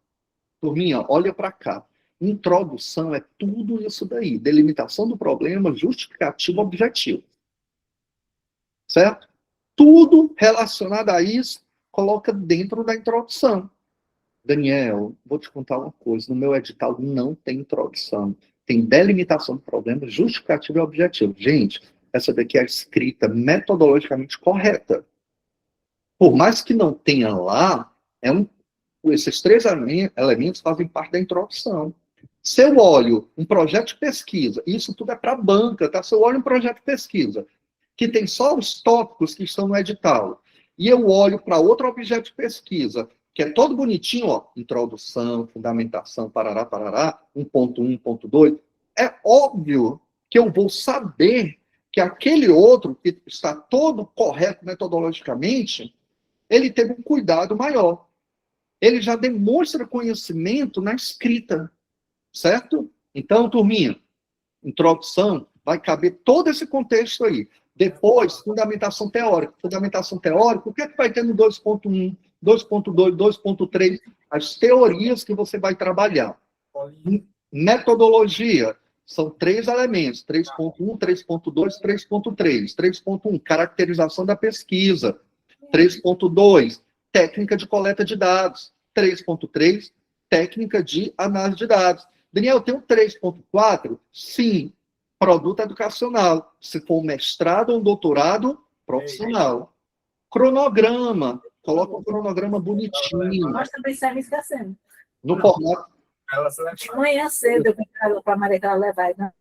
Turminha, olha para cá. Introdução é tudo isso daí. Delimitação do problema, justificativo, objetivo. Certo? Tudo relacionado a isso, coloca dentro da introdução. Daniel, vou te contar uma coisa. No meu edital não tem introdução. Tem delimitação do problema, justificativo e objetivo. Gente, essa daqui é a escrita metodologicamente correta. Por mais que não tenha lá, esses três elementos fazem parte da introdução. Se eu olho um projeto de pesquisa, isso tudo é para a banca, tá? Se eu olho um projeto de pesquisa, que tem só os tópicos que estão no edital, e eu olho para outro objeto de pesquisa, que é todo bonitinho, ó, introdução, fundamentação, parará, parará, 1.1, 1.2, é óbvio que eu vou saber que aquele outro, que está todo correto metodologicamente, ele teve um cuidado maior. Ele já demonstra conhecimento na escrita, certo? Então, turminha, introdução, vai caber todo esse contexto aí. Depois, fundamentação teórica. Fundamentação teórica, o que é que vai ter no 2.1, 2.2, 2.3? As teorias que você vai trabalhar. Metodologia, são 3 elementos, 3.1, 3.2, 3.3. 3.1, caracterização da pesquisa. 3.2, técnica de coleta de dados. 3.3, técnica de análise de dados. Daniel, tem um 3.4? Sim, produto educacional. Se for um mestrado ou um doutorado, profissional. Cronograma, coloca um cronograma bonitinho. Nós também estamos esquecendo. No formato. De manhã cedo eu vim para a Maria que ela levar. Né?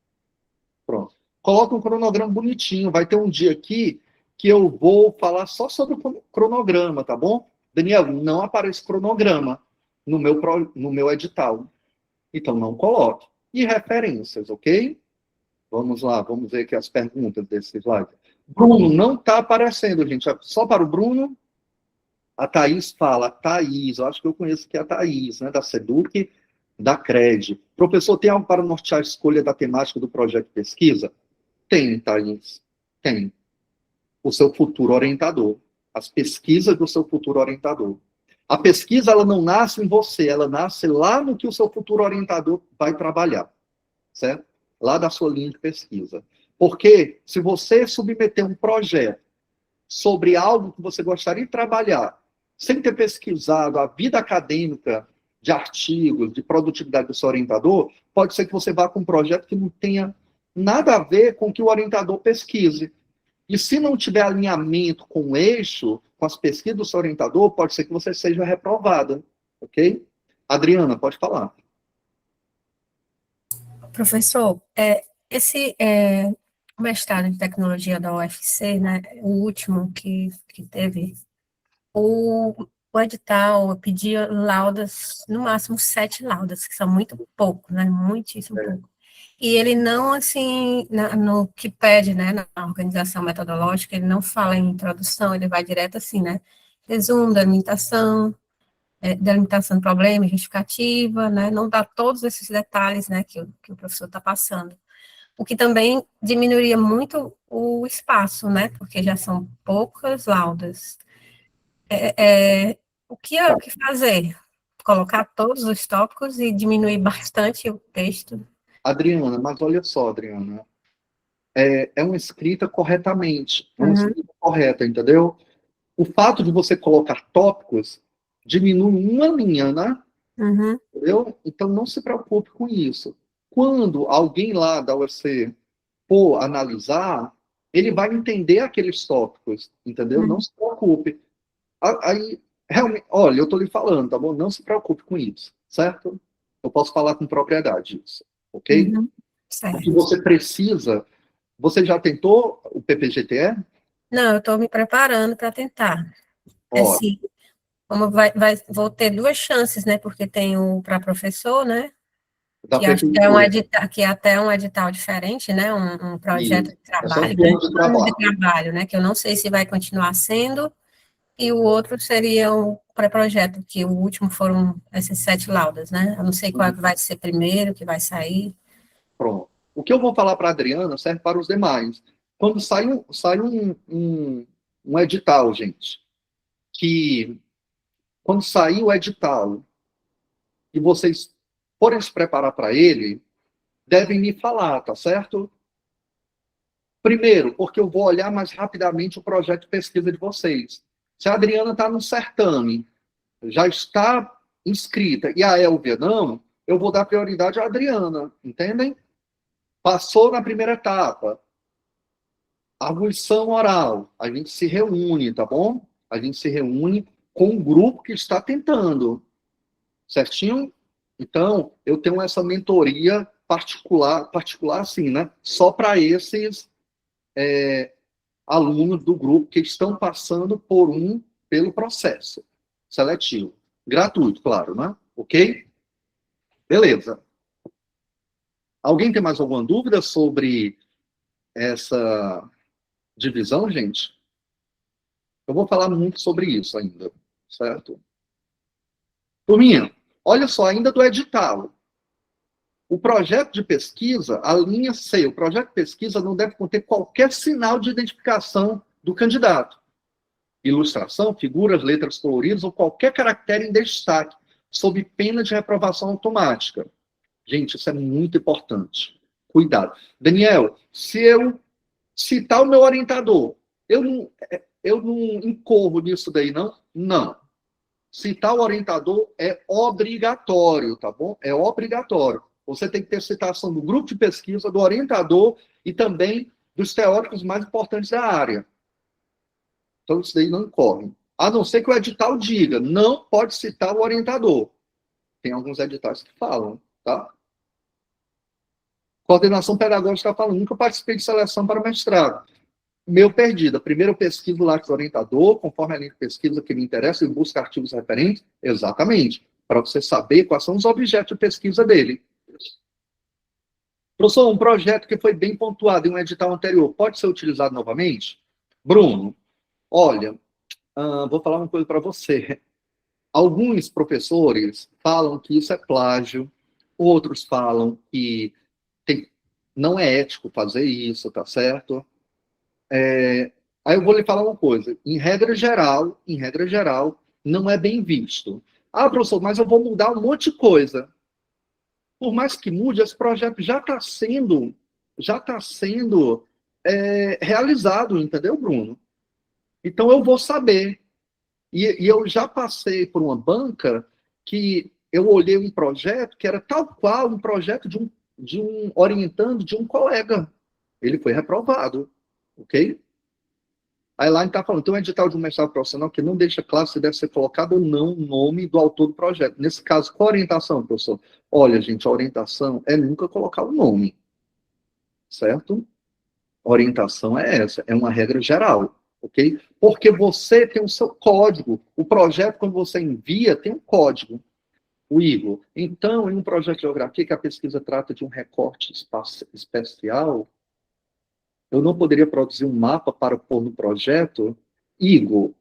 Pronto. Coloca um cronograma bonitinho. Vai ter um dia aqui que eu vou falar só sobre o cronograma, tá bom? Daniel, não aparece cronograma no meu edital. Então, não coloque. E referências, ok? Vamos lá, vamos ver aqui as perguntas desse slide. Bruno, não está aparecendo, gente. Só para o Bruno. A Thaís fala. Thaís, eu acho que eu conheço que é a Thaís, né? Da SEDUC, da CRED. Professor, tem algo para nortear a escolha da temática do projeto de pesquisa? Tem, Thaís. Tem. O seu futuro orientador. As pesquisas do seu futuro orientador. A pesquisa, ela não nasce em você, ela nasce lá no que o seu futuro orientador vai trabalhar, certo? Lá da sua linha de pesquisa. Porque se você submeter um projeto sobre algo que você gostaria de trabalhar, sem ter pesquisado a vida acadêmica de artigos, de produtividade do seu orientador, pode ser que você vá com um projeto que não tenha nada a ver com o que o orientador pesquise. E se não tiver alinhamento com o eixo, com as pesquisas do seu orientador, pode ser que você seja reprovada, ok? Adriana, pode falar. Professor, esse mestrado em tecnologia da UFC, né, o último que teve, o edital pedia laudas, no máximo 7 laudas, que são muito pouco, né, muitíssimo pouco. E ele não, assim, no que pede, né, na organização metodológica, ele não fala em introdução, ele vai direto assim, né, resumo, delimitação do problema, justificativa, né, não dá todos esses detalhes, né, que o professor está passando. O que também diminuiria muito o espaço, né, porque já são poucas laudas. O que fazer? Colocar todos os tópicos e diminuir bastante o texto? Adriana, mas olha só, Adriana, é uma escrita corretamente, é uma escrita correta, entendeu? O fato de você colocar tópicos diminui uma linha, né? Entendeu? Então, não se preocupe com isso. Quando alguém lá da UFC for analisar, ele vai entender aqueles tópicos, entendeu? Não se preocupe. Aí, realmente, olha, eu estou lhe falando, tá bom? Não se preocupe com isso, certo? Eu posso falar com propriedade disso, ok? Uhum, O que certo. você precisa, você já tentou o PPGTE? Não, eu estou me preparando para tentar. Ó, Como vou ter duas chances, né? Porque tem o para professor, né? da Que acho que é prefeitura. que é até um edital diferente, né? Um projeto Isso. de Esse é um trabalho, né? plano de Plano de trabalho. trabalho, né? Que eu não sei se vai continuar sendo, e o outro seria o pré-projeto, que o último foram essas 7 laudas, né? Eu não sei qual vai ser primeiro, que vai sair. Pronto. O que eu vou falar para a Adriana serve para os demais. Quando sai um edital, gente, que quando sair o edital e vocês forem se preparar para ele, devem me falar, tá certo? Primeiro, porque eu vou olhar mais rapidamente o projeto de pesquisa de vocês. Se a Adriana está no certame, já está inscrita, e a Elvia não, eu vou dar prioridade à Adriana, entendem? Passou na primeira etapa, arguição oral, a gente se reúne, tá bom? A gente se reúne com o grupo que está tentando, certinho? Então, eu tenho essa mentoria particular assim, né? Só para esses alunos do grupo que estão passando pelo processo seletivo. Gratuito, claro, né? Ok? Beleza. Alguém tem mais alguma dúvida sobre essa divisão, gente? Eu vou falar muito sobre isso ainda, certo? Turminha, olha só, ainda do edital. O projeto de pesquisa, a linha C, o projeto de pesquisa não deve conter qualquer sinal de identificação do candidato. Ilustração, figuras, letras coloridas ou qualquer caractere em destaque, sob pena de reprovação automática. Gente, isso é muito importante. Cuidado. Daniel, se eu citar o meu orientador, eu não incorro nisso daí, não? Não. Citar o orientador é obrigatório, tá bom? É obrigatório. Você tem que ter citação do grupo de pesquisa, do orientador e também dos teóricos mais importantes da área. Então, isso daí não incorre. A não ser que o edital diga, não pode citar o orientador. Tem alguns editais que falam, tá? Coordenação pedagógica está falando, nunca participei de seleção para mestrado. Meu perdido. Primeiro eu pesquiso lá com o orientador, conforme a linha de pesquisa que me interessa, e busco artigos referentes. Exatamente. Para você saber quais são os objetos de pesquisa dele. Professor, um projeto que foi bem pontuado em um edital anterior, pode ser utilizado novamente? Bruno, olha, vou falar uma coisa para você. Alguns professores falam que isso é plágio, outros falam que não é ético fazer isso, tá certo? Aí eu vou lhe falar uma coisa. Em regra geral, não é bem visto. Ah, professor, mas eu vou mudar um monte de coisa. Por mais que mude, esse projeto já está sendo realizado, entendeu, Bruno? Então eu vou saber. E eu já passei por uma banca que eu olhei um projeto que era tal qual um projeto de um orientando de um colega. Ele foi reprovado, ok? A Elaine está falando, tem um edital de um mestrado profissional que não deixa claro se deve ser colocado ou não o nome do autor do projeto. Nesse caso, qual a orientação, professor? Olha, gente, a orientação é nunca colocar o nome, certo? A orientação é essa, é uma regra geral, ok? Porque você tem o seu código. O projeto, quando você envia, tem um código. O Igor. Então, em um projeto de geografia que a pesquisa trata de um recorte especial, eu não poderia produzir um mapa para pôr no projeto? Igor,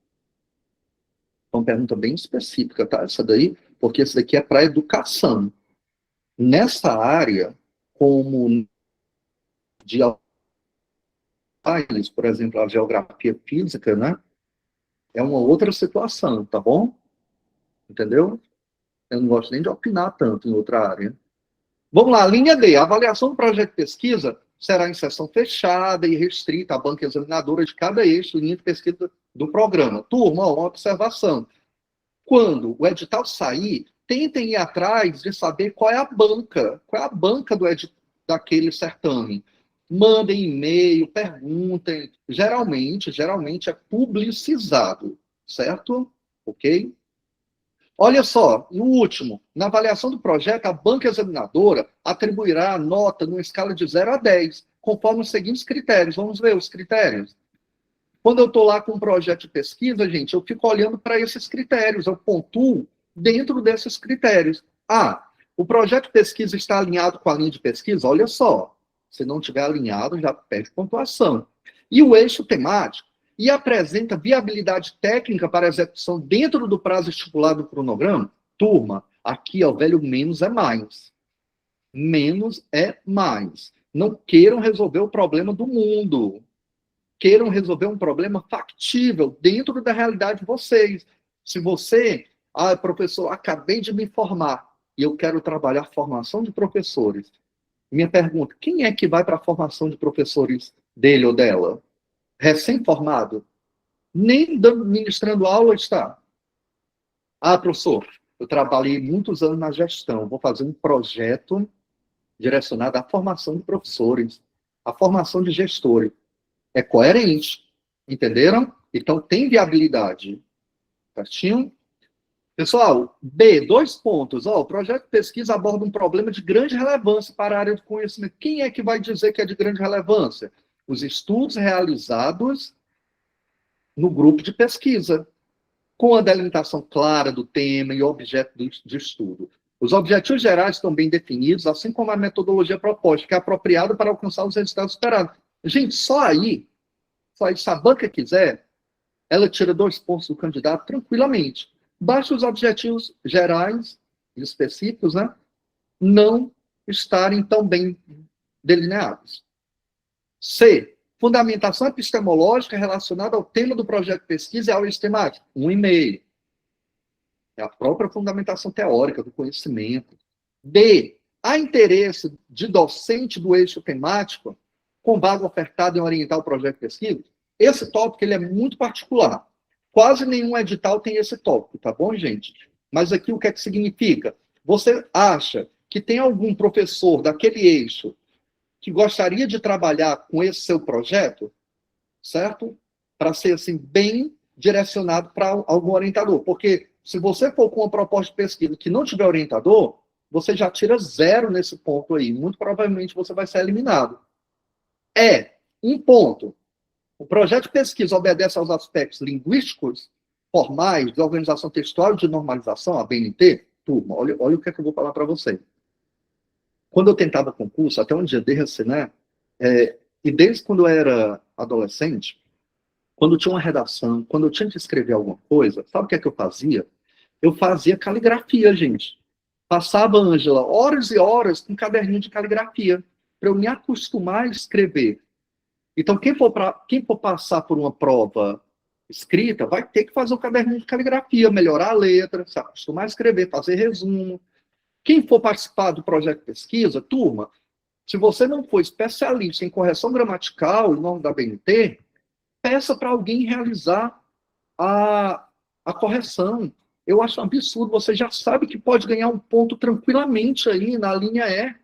é uma pergunta bem específica, tá? Essa daí, porque essa daqui é para educação. Nessa área, como de país, por exemplo, a geografia física, né? É uma outra situação, tá bom? Entendeu? Eu não gosto nem de opinar tanto em outra área. Vamos lá, linha D. A avaliação do projeto de pesquisa será em sessão fechada e restrita à banca examinadora de cada eixo, linha de pesquisa do programa. Turma, uma observação. Quando o edital sair, tentem ir atrás de saber qual é a banca daquele certame. Mandem e-mail, perguntem. Geralmente é publicizado, certo? Ok? Olha só, no último, na avaliação do projeto, a banca examinadora atribuirá a nota numa escala de 0 a 10, conforme os seguintes critérios. Vamos ver os critérios. Quando eu estou lá com um projeto de pesquisa, gente, eu fico olhando para esses critérios, eu pontuo dentro desses critérios. Ah, o projeto de pesquisa está alinhado com a linha de pesquisa? Olha só, se não estiver alinhado, já perde pontuação. E o eixo temático? E apresenta viabilidade técnica para execução dentro do prazo estipulado no cronograma? Turma, aqui, ó, velho, menos é mais. Menos é mais. Não queiram resolver o problema do mundo. Queiram resolver um problema factível dentro da realidade de vocês. Se você, professor, acabei de me formar e eu quero trabalhar formação de professores. Minha pergunta, quem é que vai para a formação de professores dele ou dela? Recém-formado? Nem ministrando aula está. Ah, professor, eu trabalhei muitos anos na gestão, vou fazer um projeto direcionado à formação de professores, à formação de gestores. É coerente, entenderam? Então tem viabilidade. Certinho? Pessoal, B, 2 pontos. O projeto de pesquisa aborda um problema de grande relevância para a área do conhecimento. Quem é que vai dizer que é de grande relevância? Os estudos realizados no grupo de pesquisa, com a delimitação clara do tema e objeto de estudo. Os objetivos gerais estão bem definidos, assim como a metodologia proposta, que é apropriada para alcançar os resultados esperados. Gente, só aí, se a banca quiser, ela tira 2 pontos do candidato tranquilamente. Basta os objetivos gerais e específicos, né, não estarem tão bem delineados. C. Fundamentação epistemológica relacionada ao tema do projeto de pesquisa e ao eixo temático. 1,5. É a própria fundamentação teórica do conhecimento. D. Há interesse de docente do eixo temático com vaga ofertada em orientar o projeto de pesquisa? Esse tópico ele é muito particular. Quase nenhum edital tem esse tópico, tá bom, gente? Mas aqui o que é que significa? Você acha que tem algum professor daquele eixo que gostaria de trabalhar com esse seu projeto, certo? Para ser, assim, bem direcionado para algum orientador. Porque se você for com uma proposta de pesquisa que não tiver orientador, você já tira 0 nesse ponto aí. Muito provavelmente você vai ser eliminado. Um ponto. O projeto de pesquisa obedece aos aspectos linguísticos, formais, de organização textual e de normalização, a BNT? Turma, olha o que é que eu vou falar para vocês. Quando eu tentava concurso, até um dia desse, né? E desde quando eu era adolescente, quando tinha uma redação, quando eu tinha que escrever alguma coisa, sabe o que é que eu fazia? Eu fazia caligrafia, gente. Passava, Ângela, horas e horas com um caderninho de caligrafia, para eu me acostumar a escrever. Então, quem for passar por uma prova escrita, vai ter que fazer o caderninho de caligrafia, melhorar a letra, se acostumar a escrever, fazer resumo. Quem for participar do projeto de pesquisa, turma, se você não for especialista em correção gramatical, em nome da BNT, peça para alguém realizar a correção. Eu acho um absurdo, você já sabe que pode ganhar um ponto tranquilamente aí na linha E.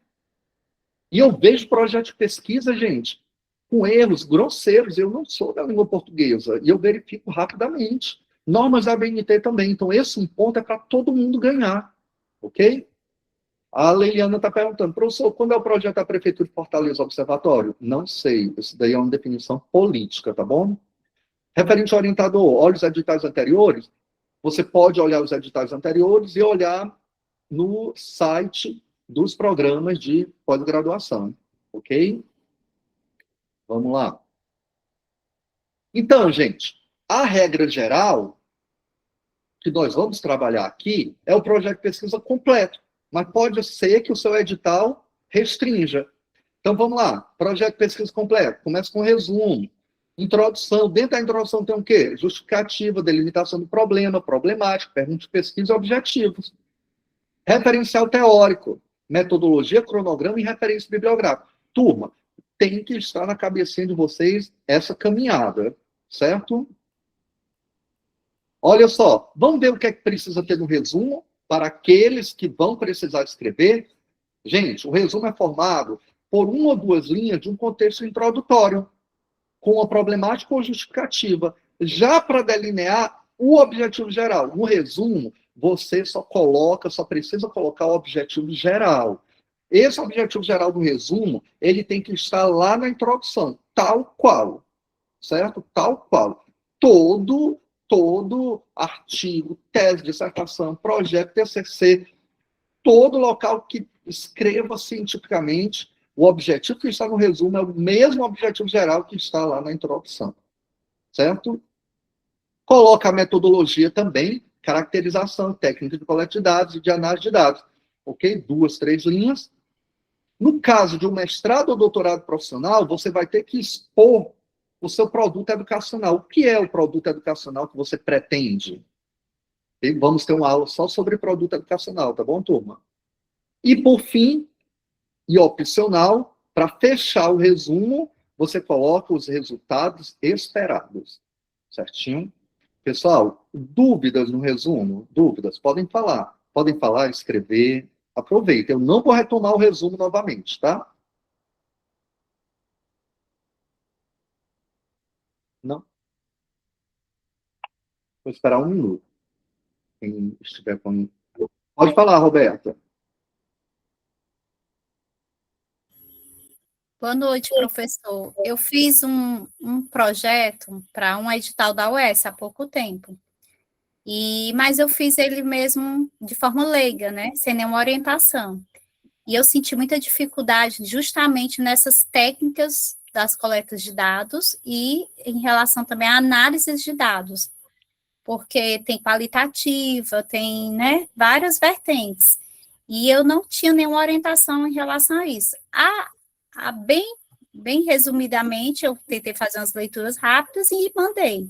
E eu vejo projeto de pesquisa, gente, com erros grosseiros. Eu não sou da língua portuguesa, e eu verifico rapidamente. Normas da BNT também. Então, esse ponto é para todo mundo ganhar. Ok? A Leiliana está perguntando, professor, quando é o projeto da Prefeitura de Fortaleza Observatório? Não sei. Isso daí é uma definição política, tá bom? Referente ao orientador, olha os editais anteriores. Você pode olhar os editais anteriores e olhar no site dos programas de pós-graduação. Ok? Vamos lá. Então, gente, a regra geral que nós vamos trabalhar aqui é o projeto de pesquisa completo, mas pode ser que o seu edital restrinja. Então, vamos lá. Projeto de pesquisa completo. Começa com resumo. Introdução. Dentro da introdução tem o quê? Justificativa, delimitação do problema, problemática, pergunta de pesquisa e objetivos. Referencial teórico. Metodologia, cronograma e referência bibliográfica. Turma, tem que estar na cabecinha de vocês essa caminhada, certo? Olha só, vamos ver o que é que precisa ter no resumo para aqueles que vão precisar escrever. Gente, o resumo é formado por 1 ou 2 linhas de um contexto introdutório, com a problemática ou justificativa, já para delinear o objetivo geral. No resumo, você só precisa colocar o objetivo geral. Esse objetivo geral do resumo, ele tem que estar lá na introdução, tal qual, certo? Tal qual. Todo artigo, tese, dissertação, projeto, TCC, todo local que escreva cientificamente, o objetivo que está no resumo é o mesmo objetivo geral que está lá na introdução, certo? Coloca a metodologia também, caracterização, técnica de coleta de dados e de análise de dados, ok? 2, 3 linhas. No caso de um mestrado ou doutorado profissional, você vai ter que expor o seu produto educacional. O que é o produto educacional que você pretende? E vamos ter uma aula só sobre produto educacional, tá bom, turma? E, por fim, e opcional, para fechar o resumo, você coloca os resultados esperados. Certinho? Pessoal, dúvidas no resumo? Dúvidas? Podem falar. Podem falar, escrever. Aproveita. Eu não vou retomar o resumo novamente, tá? Não? Vou esperar 1 minuto. Quem estiver com... Pode falar, Roberta. Boa noite, professor. Eu fiz um projeto para um edital da UES há pouco tempo. Mas eu fiz ele mesmo de forma leiga, né? Sem nenhuma orientação. E eu senti muita dificuldade justamente nessas técnicas das coletas de dados e em relação também à análise de dados, porque tem qualitativa, tem, né, várias vertentes. E eu não tinha nenhuma orientação em relação a isso. Bem resumidamente, eu tentei fazer umas leituras rápidas e mandei.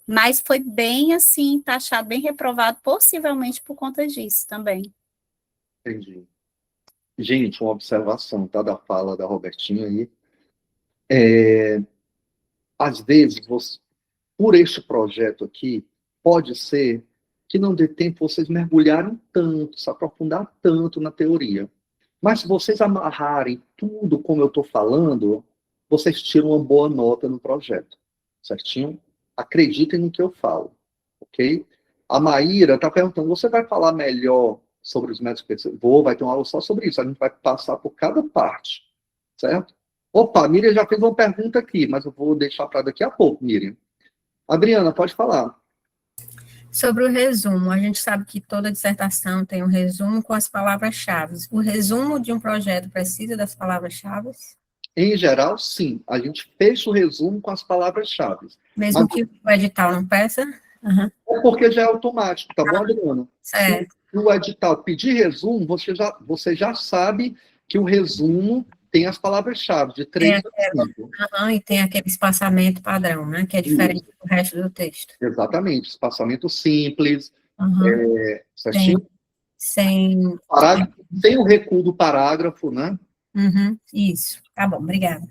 Mas foi bem assim, taxado, bem reprovado, possivelmente por conta disso também. Entendi. Gente, uma observação, tá? Da fala da Robertinha aí. Às vezes, por este projeto aqui, pode ser que não dê tempo vocês mergulharem tanto, se aprofundar tanto na teoria. Mas se vocês amarrarem tudo como eu estou falando, vocês tiram uma boa nota no projeto. Certinho? Acreditem no que eu falo. Ok? A Maíra está perguntando, você vai falar melhor sobre os métodos específicos? Vai ter uma aula só sobre isso. A gente vai passar por cada parte. Certo? Opa, a Miriam já fez uma pergunta aqui, mas eu vou deixar para daqui a pouco, Miriam. Adriana, pode falar. Sobre o resumo, a gente sabe que toda dissertação tem um resumo com as palavras-chave. O resumo de um projeto precisa das palavras-chave? Em geral, sim. A gente fecha o resumo com as palavras-chave. Mesmo que o edital não peça? Uhum. É porque já é automático, tá bom, Adriana? Certo. Se o edital pedir resumo, você já sabe que o resumo tem as palavras-chave, de 3 a 5. E tem aquele espaçamento padrão, né? Que é diferente do resto do texto. Exatamente. Espaçamento simples, certinho? Sem o recuo do parágrafo, né? Isso. Tá bom, obrigada.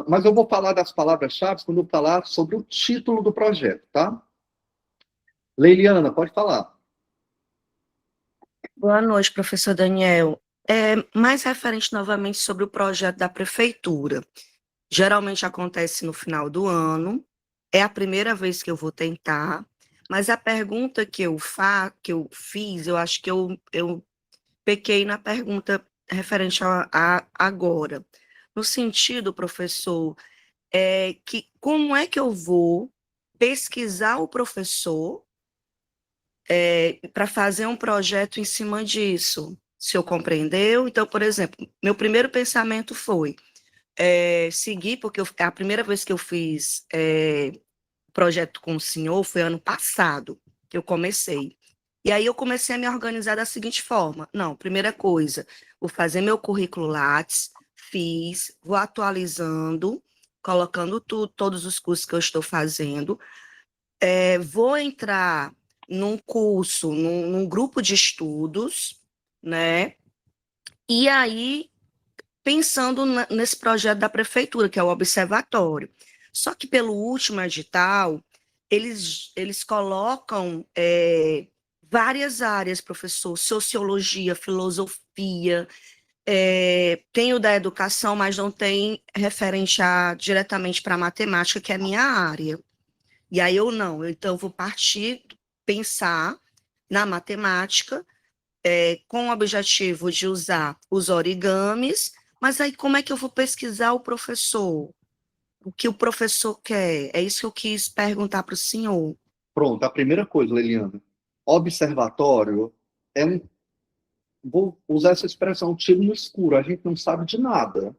Mas eu vou falar das palavras-chave quando eu falar sobre o título do projeto, tá? Leiliana, pode falar. Boa noite, professor Daniel. Mais referente novamente sobre o projeto da prefeitura. Geralmente acontece no final do ano, é a primeira vez que eu vou tentar, mas a pergunta que eu fiz, eu acho que eu pequei na pergunta referente a agora. No sentido, professor, que como é que eu vou pesquisar o professor para fazer um projeto em cima disso? Se eu compreendeu? Então, por exemplo, meu primeiro pensamento foi seguir, porque é a primeira vez que eu fiz projeto com o senhor foi ano passado, que eu comecei. E aí eu comecei a me organizar da seguinte forma. Não, primeira coisa, vou fazer meu currículo Lattes, vou atualizando, colocando todos os cursos que eu estou fazendo, vou entrar num curso, num grupo de estudos, né? E aí, pensando nesse projeto da prefeitura, que é o observatório. Só que pelo último edital, eles colocam várias áreas, professor, sociologia, filosofia, tem o da educação, mas não tem referente diretamente para a matemática, que é a minha área. E aí então eu vou pensar na matemática, com o objetivo de usar os origamis, mas aí como é que eu vou pesquisar o professor? O que o professor quer? É isso que eu quis perguntar para o senhor. Pronto, a primeira coisa, Leliana. Observatório é um, vou usar essa expressão, tiro no escuro. A gente não sabe de nada,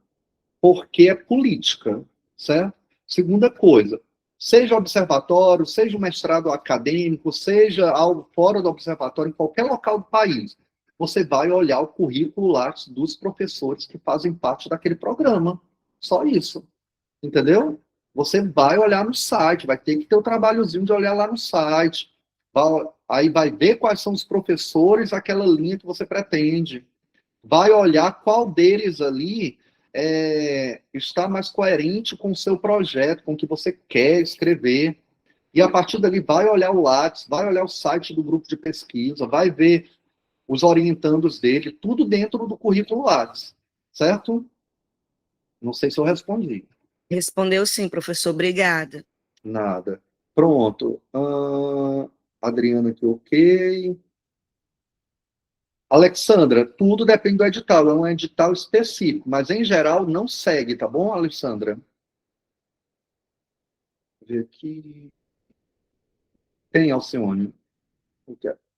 porque é política, certo? Segunda coisa, seja observatório, seja um mestrado acadêmico, seja algo fora do observatório, em qualquer local do país, você vai olhar o currículo lá dos professores que fazem parte daquele programa. Só isso. Entendeu? Você vai olhar no site, vai ter que ter o trabalhozinho de olhar lá no site. Aí vai ver quais são os professores daquela linha que você pretende. Vai olhar qual deles ali está mais coerente com o seu projeto, com o que você quer escrever. E a partir dali vai olhar o Lattes, vai olhar o site do grupo de pesquisa, vai ver os orientandos dele, tudo dentro do currículo Lattes, certo? Não sei se eu respondi. Respondeu sim, professor, obrigada. Nada. Pronto. Adriana aqui, ok. Alexandra, tudo depende do edital. É um edital específico, mas em geral não segue, tá bom, Alexandra? Vou ver aqui. Tem, Alcione?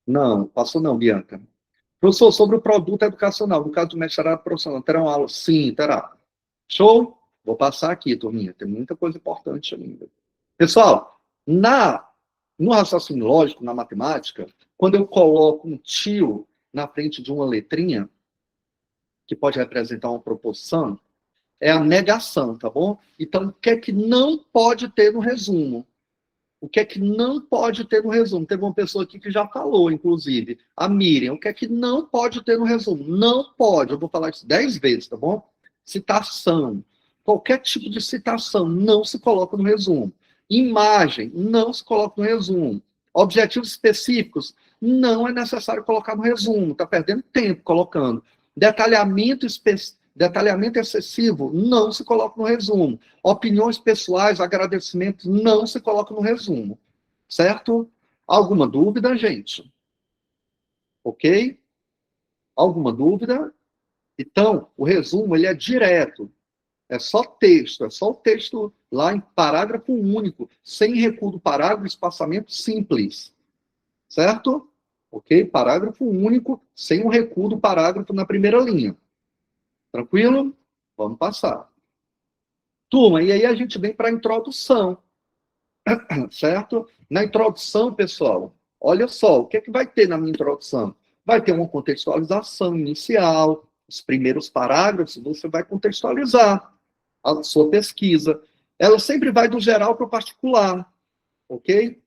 Não, passou não, Bianca. Professor, sobre o produto educacional, no caso do mestrado profissional, terão aula? Sim, terá. Show? Vou passar aqui, turminha. Tem muita coisa importante ainda. Pessoal, no raciocínio lógico, na matemática, quando eu coloco um tio na frente de uma letrinha, que pode representar uma proporção, é a negação, tá bom? Então, o que é que não pode ter no resumo? O que é que não pode ter no resumo? Teve uma pessoa aqui que já falou, inclusive, a Miriam. O que é que não pode ter no resumo? Não pode, eu vou falar isso 10 vezes, tá bom? Citação. Qualquer tipo de citação não se coloca no resumo. Imagem não se coloca no resumo. Objetivos específicos não é necessário colocar no resumo. Está perdendo tempo colocando. Detalhamento excessivo não se coloca no resumo. Opiniões pessoais, agradecimentos não se colocam no resumo. Certo? Alguma dúvida, gente? Ok? Alguma dúvida? Então, o resumo ele é direto. É só o texto lá em parágrafo único, sem recuo do parágrafo, espaçamento simples. Certo? Ok? Parágrafo único, sem o recuo do parágrafo na primeira linha. Tranquilo? Vamos passar. Turma, e aí a gente vem para a introdução. Certo? Na introdução, pessoal, olha só, o que é que vai ter na minha introdução? Vai ter uma contextualização inicial, os primeiros parágrafos, você vai contextualizar a sua pesquisa. Ela sempre vai do geral para o particular, ok?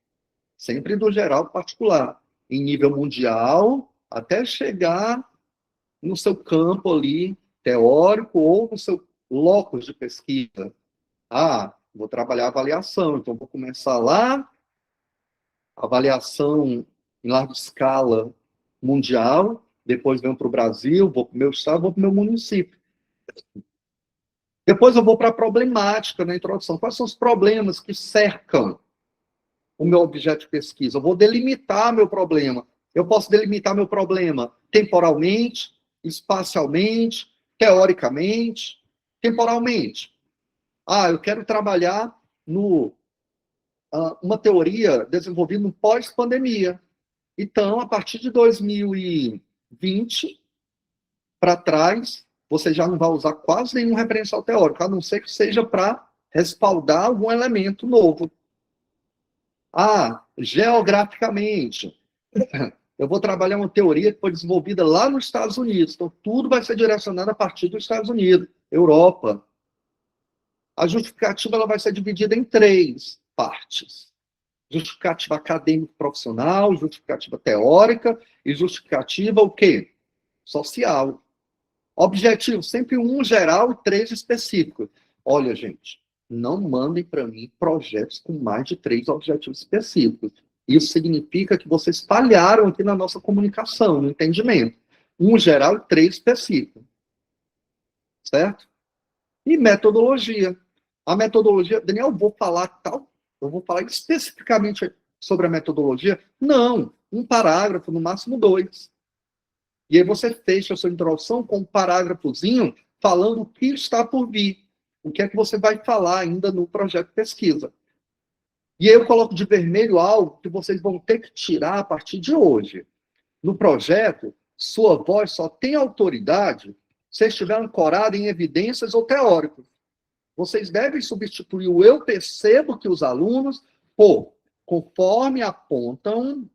Sempre do geral para o particular. Em nível mundial, até chegar no seu campo ali, teórico, ou no seu locus de pesquisa. Vou trabalhar avaliação, então vou começar lá, avaliação em larga escala mundial, depois venho para o Brasil, vou para o meu estado, vou para o meu município. Depois eu vou para a problemática na introdução. Quais são os problemas que cercam o meu objeto de pesquisa? Eu vou delimitar meu problema. Eu posso delimitar meu problema temporalmente, espacialmente, teoricamente, temporalmente. Eu quero trabalhar uma teoria desenvolvida no pós-pandemia. Então, a partir de 2020 para trás, você já não vai usar quase nenhum referencial teórico, a não ser que seja para respaldar algum elemento novo. Geograficamente, eu vou trabalhar uma teoria que foi desenvolvida lá nos Estados Unidos. Então, tudo vai ser direcionado a partir dos Estados Unidos, Europa. A justificativa ela vai ser dividida em 3 partes. Justificativa acadêmico-profissional, justificativa teórica e justificativa o quê? Social. Objetivo, sempre 1 geral e 3 específicos. Olha, gente, não mandem para mim projetos com mais de 3 objetivos específicos. Isso significa que vocês falharam aqui na nossa comunicação, no entendimento. 1 geral e 3 específicos. Certo? E metodologia. A metodologia, Daniel, eu vou falar especificamente sobre a metodologia? Não, um parágrafo, no máximo 2. E aí você fecha a sua introdução com um parágrafozinho falando o que está por vir, o que é que você vai falar ainda no projeto de pesquisa. E aí eu coloco de vermelho algo que vocês vão ter que tirar a partir de hoje. No projeto, sua voz só tem autoridade se estiver ancorada em evidências ou teóricos. Vocês devem substituir o eu percebo que os alunos, conforme apontam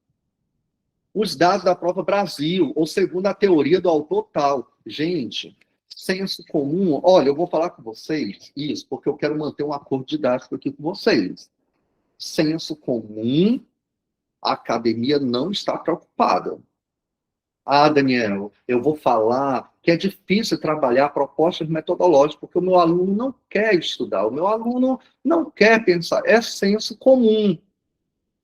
os dados da prova Brasil, ou segundo a teoria do autor tal. Gente, senso comum, olha, eu vou falar com vocês isso, porque eu quero manter um acordo didático aqui com vocês. Senso comum, a academia não está preocupada. Ah, Daniel, eu vou falar que é difícil trabalhar propostas metodológicas, porque o meu aluno não quer estudar, o meu aluno não quer pensar. É senso comum,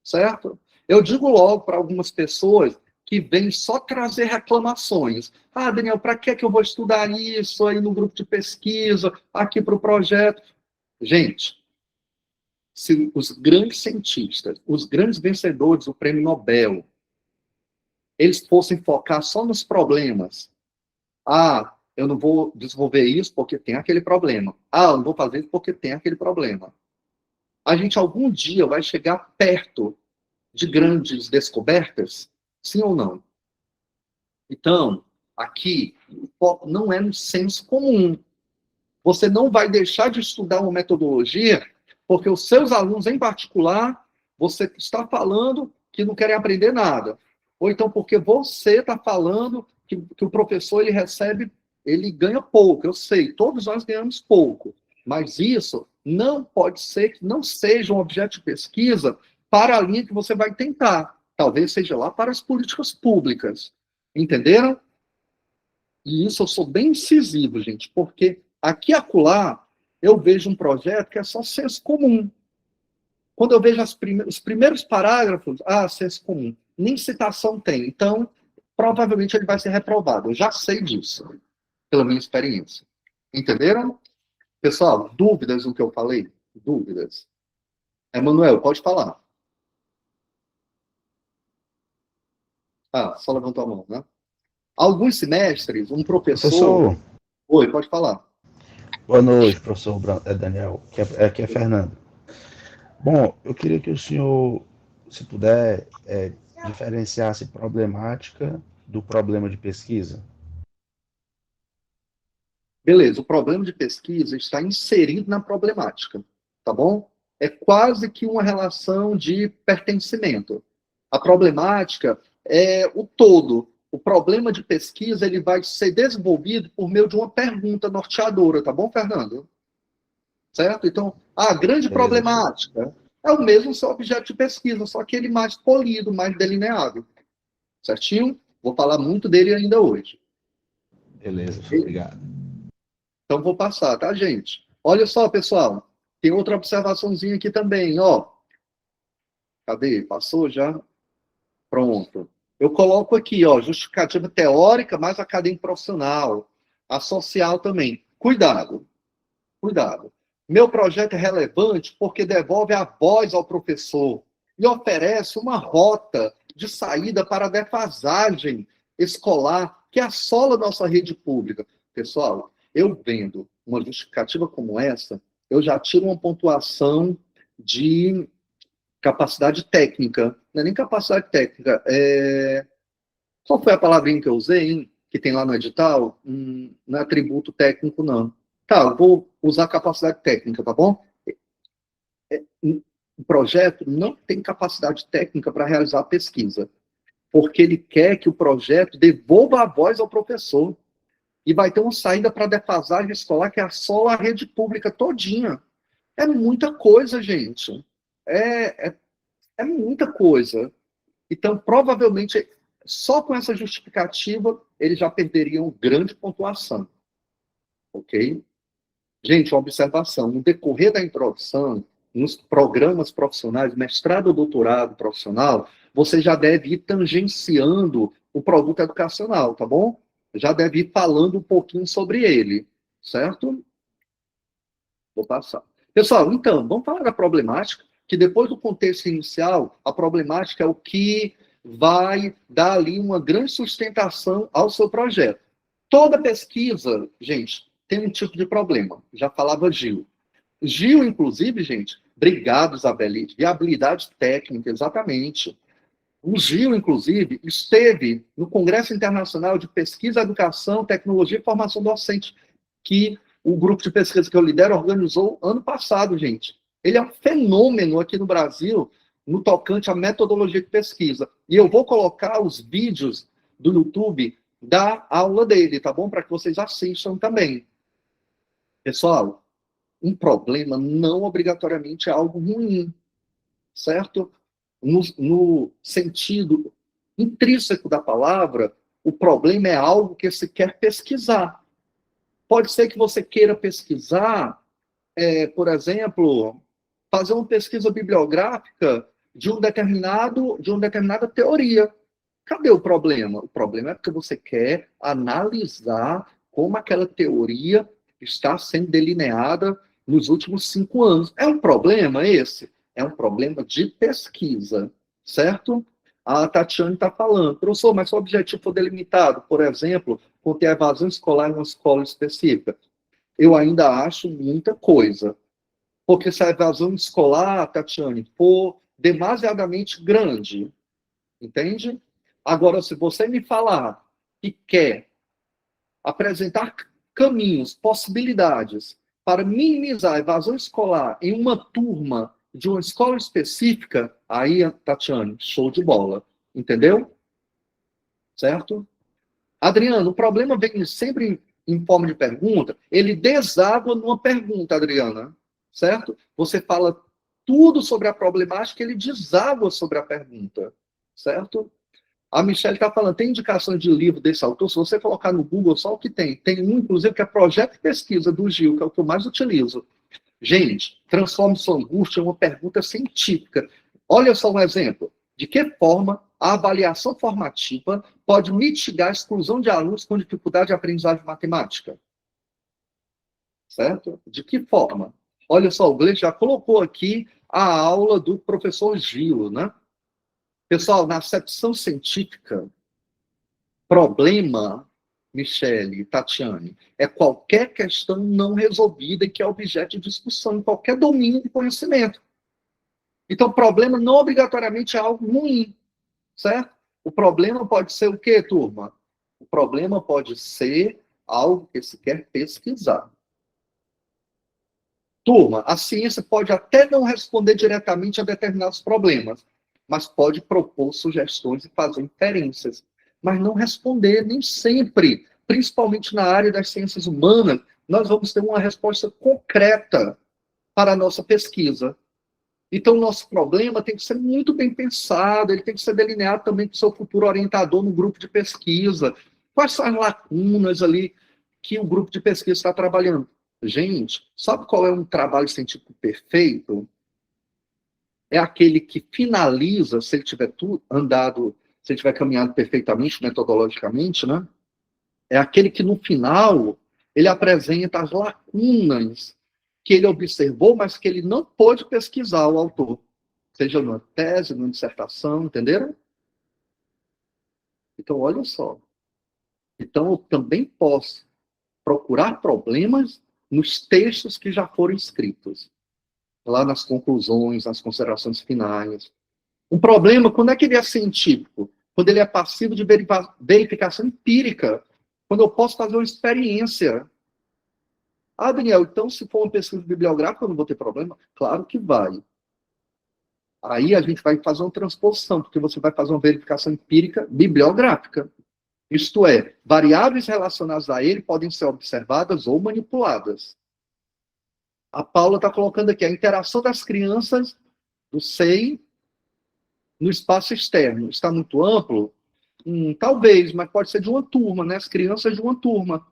certo? Eu digo logo para algumas pessoas que vêm só trazer reclamações. Ah, Daniel, para que eu vou estudar isso aí no grupo de pesquisa, aqui para o projeto? Gente, se os grandes cientistas, os grandes vencedores do Prêmio Nobel, eles fossem focar só nos problemas. Ah, eu não vou desenvolver isso porque tem aquele problema. Ah, eu não vou fazer isso porque tem aquele problema. A gente algum dia vai chegar perto de grandes descobertas? Sim ou não? Então, aqui, o foco não é no senso comum. Você não vai deixar de estudar uma metodologia porque os seus alunos, em particular, você está falando que não querem aprender nada. Ou então porque você está falando que o professor ele recebe, ele ganha pouco. Eu sei, todos nós ganhamos pouco. Mas isso não pode ser que não seja um objeto de pesquisa para a linha que você vai tentar. Talvez seja lá para as políticas públicas. Entenderam? E isso eu sou bem incisivo, gente, porque aqui e acolá eu vejo um projeto que é só senso comum. Quando eu vejo os primeiros parágrafos, senso comum. Nem citação tem. Então, provavelmente ele vai ser reprovado. Eu já sei disso, pela minha experiência. Entenderam? Pessoal, dúvidas no que eu falei? Dúvidas? Emanuel, pode falar. Só levantou a mão, né? Alguns semestres, um professor... Oi, pode falar. Boa noite, professor Daniel. Aqui é Fernando. Bom, eu queria que o senhor, se puder, diferenciasse problemática do problema de pesquisa. Beleza, o problema de pesquisa está inserido na problemática, tá bom? É quase que uma relação de pertencimento. A problemática é o todo. O problema de pesquisa ele vai ser desenvolvido por meio de uma pergunta norteadora, tá bom, Fernando? Certo? Então, a grande problemática é o mesmo seu objeto de pesquisa, só que ele mais polido, mais delineado. Certinho? Vou falar muito dele ainda hoje. Beleza, obrigado. Então, vou passar, tá, gente? Olha só, pessoal. Tem outra observaçãozinha aqui também, ó. Cadê? Passou já? Pronto. Eu coloco aqui, ó, justificativa teórica mais acadêmico profissional. A social também. Cuidado. Cuidado. Meu projeto é relevante porque devolve a voz ao professor e oferece uma rota de saída para a defasagem escolar que assola nossa rede pública. Pessoal, eu vendo uma justificativa como essa, eu já tiro uma pontuação de capacidade técnica. Não é nem capacidade técnica. Qual foi a palavrinha que eu usei, hein? Que tem lá no edital? Não é atributo técnico, não. Tá, eu vou usar capacidade técnica, tá bom? O projeto não tem capacidade técnica para realizar a pesquisa, porque ele quer que o projeto devolva a voz ao professor e vai ter uma saída para a defasagem escolar que assola a rede pública todinha. É muita coisa, gente. É muita coisa. Então, provavelmente, só com essa justificativa, eles já perderiam grande pontuação. Ok? Gente, uma observação. No decorrer da introdução, nos programas profissionais, mestrado ou doutorado profissional, você já deve ir tangenciando o produto educacional, tá bom? Já deve ir falando um pouquinho sobre ele, certo? Vou passar. Pessoal, então, vamos falar da problemática. que depois do contexto inicial, a problemática é o que vai dar ali uma grande sustentação ao seu projeto. Toda pesquisa, gente, tem um tipo de problema. Já falava Gil. Gil, inclusive, gente, obrigado, Isabelle, viabilidade técnica, exatamente. O Gil, inclusive, esteve no Congresso Internacional de Pesquisa, Educação, Tecnologia e Formação Docente, que o grupo de pesquisa que eu lidero organizou ano passado, gente. Ele é um fenômeno aqui no Brasil, no tocante à metodologia de pesquisa. E eu vou colocar os vídeos do YouTube da aula dele, tá bom? Para que vocês assistam também. Pessoal, um problema não obrigatoriamente é algo ruim, certo? No sentido intrínseco da palavra, o problema é algo que se quer pesquisar. Pode ser que você queira pesquisar, por exemplo, fazer uma pesquisa bibliográfica de uma determinada teoria. Cadê o problema? O problema é porque você quer analisar como aquela teoria está sendo delineada nos últimos 5 anos. É um problema esse? É um problema de pesquisa, certo? A Tatiane está falando, professor, mas se o objetivo for delimitado, por exemplo, por ter evasão escolar em uma escola específica, eu ainda acho muita coisa. Porque se a evasão escolar, Tatiane, for demasiadamente grande, entende? Agora, se você me falar que quer apresentar caminhos, possibilidades para minimizar a evasão escolar em uma turma de uma escola específica, aí, Tatiane, show de bola. Entendeu? Certo? Adriano, o problema vem sempre em forma de pergunta, ele deságua numa pergunta, Adriana. Certo? Você fala tudo sobre a problemática, ele deságua sobre a pergunta. Certo? A Michelle está falando, tem indicação de livro desse autor? Se você colocar no Google, só o que tem. Tem um, inclusive, que é Projeto de Pesquisa, do Gil, que é o que eu mais utilizo. Gente, transforme sua angústia em uma pergunta científica. Olha só um exemplo. De que forma a avaliação formativa pode mitigar a exclusão de alunos com dificuldade de aprendizagem de matemática? Certo? De que forma? Olha só, o Gleice já colocou aqui a aula do professor Gil, né? Pessoal, na acepção científica, problema, Michele, Tatiane, é qualquer questão não resolvida e que é objeto de discussão em qualquer domínio de conhecimento. Então, problema não obrigatoriamente é algo ruim, certo? O problema pode ser o quê, turma? O problema pode ser algo que se quer pesquisar. Turma, a ciência pode até não responder diretamente a determinados problemas, mas pode propor sugestões e fazer inferências, mas não responder nem sempre, principalmente na área das ciências humanas, nós vamos ter uma resposta concreta para a nossa pesquisa. Então, o nosso problema tem que ser muito bem pensado, ele tem que ser delineado também com o seu futuro orientador no grupo de pesquisa. Quais são as lacunas ali que o grupo de pesquisa está trabalhando? Gente, sabe qual é um trabalho científico perfeito? É aquele que finaliza, se ele tiver se ele tiver caminhado perfeitamente, metodologicamente, né? É aquele que, no final, ele apresenta as lacunas que ele observou, mas que ele não pôde pesquisar, o autor. Seja numa tese, numa dissertação, entenderam? Então, olha só. Então, eu também posso procurar problemas nos textos que já foram escritos. Lá nas conclusões, nas considerações finais. Um problema, quando é que ele é científico? Quando ele é passivo de verificação empírica. Quando eu posso fazer uma experiência. Ah, Daniel, então se for uma pesquisa bibliográfica, eu não vou ter problema? Claro que vai. Aí a gente vai fazer uma transposição, porque você vai fazer uma verificação empírica bibliográfica. Isto é, variáveis relacionadas a ele podem ser observadas ou manipuladas. A Paula está colocando aqui a interação das crianças do SEI no espaço externo. Está muito amplo? Talvez, mas pode ser de uma turma, né? As crianças de uma turma.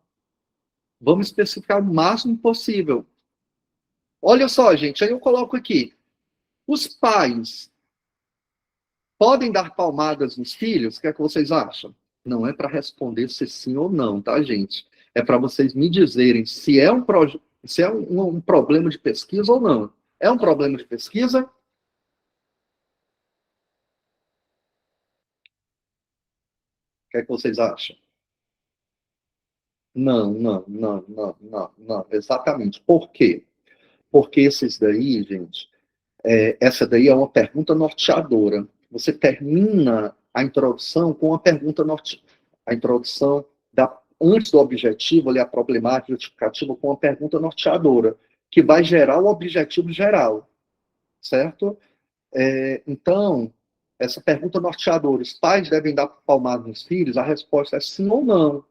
Vamos especificar o máximo possível. Olha só, gente, aí eu coloco aqui. Os pais podem dar palmadas nos filhos? O que é que vocês acham? Não é para responder se sim ou não, tá, gente? É para vocês me dizerem se é um problema de pesquisa ou não. É um problema de pesquisa? que é que vocês acham? Não. Exatamente. Por quê? Porque esses daí, gente, essa daí é uma pergunta norteadora. Você termina a introdução com uma pergunta norteadora. A introdução antes do objetivo, ali, a problemática justificativa, com uma pergunta norteadora, que vai gerar o objetivo geral, certo? Então, essa pergunta norteadora, os pais devem dar palmada nos filhos? A resposta é sim ou não.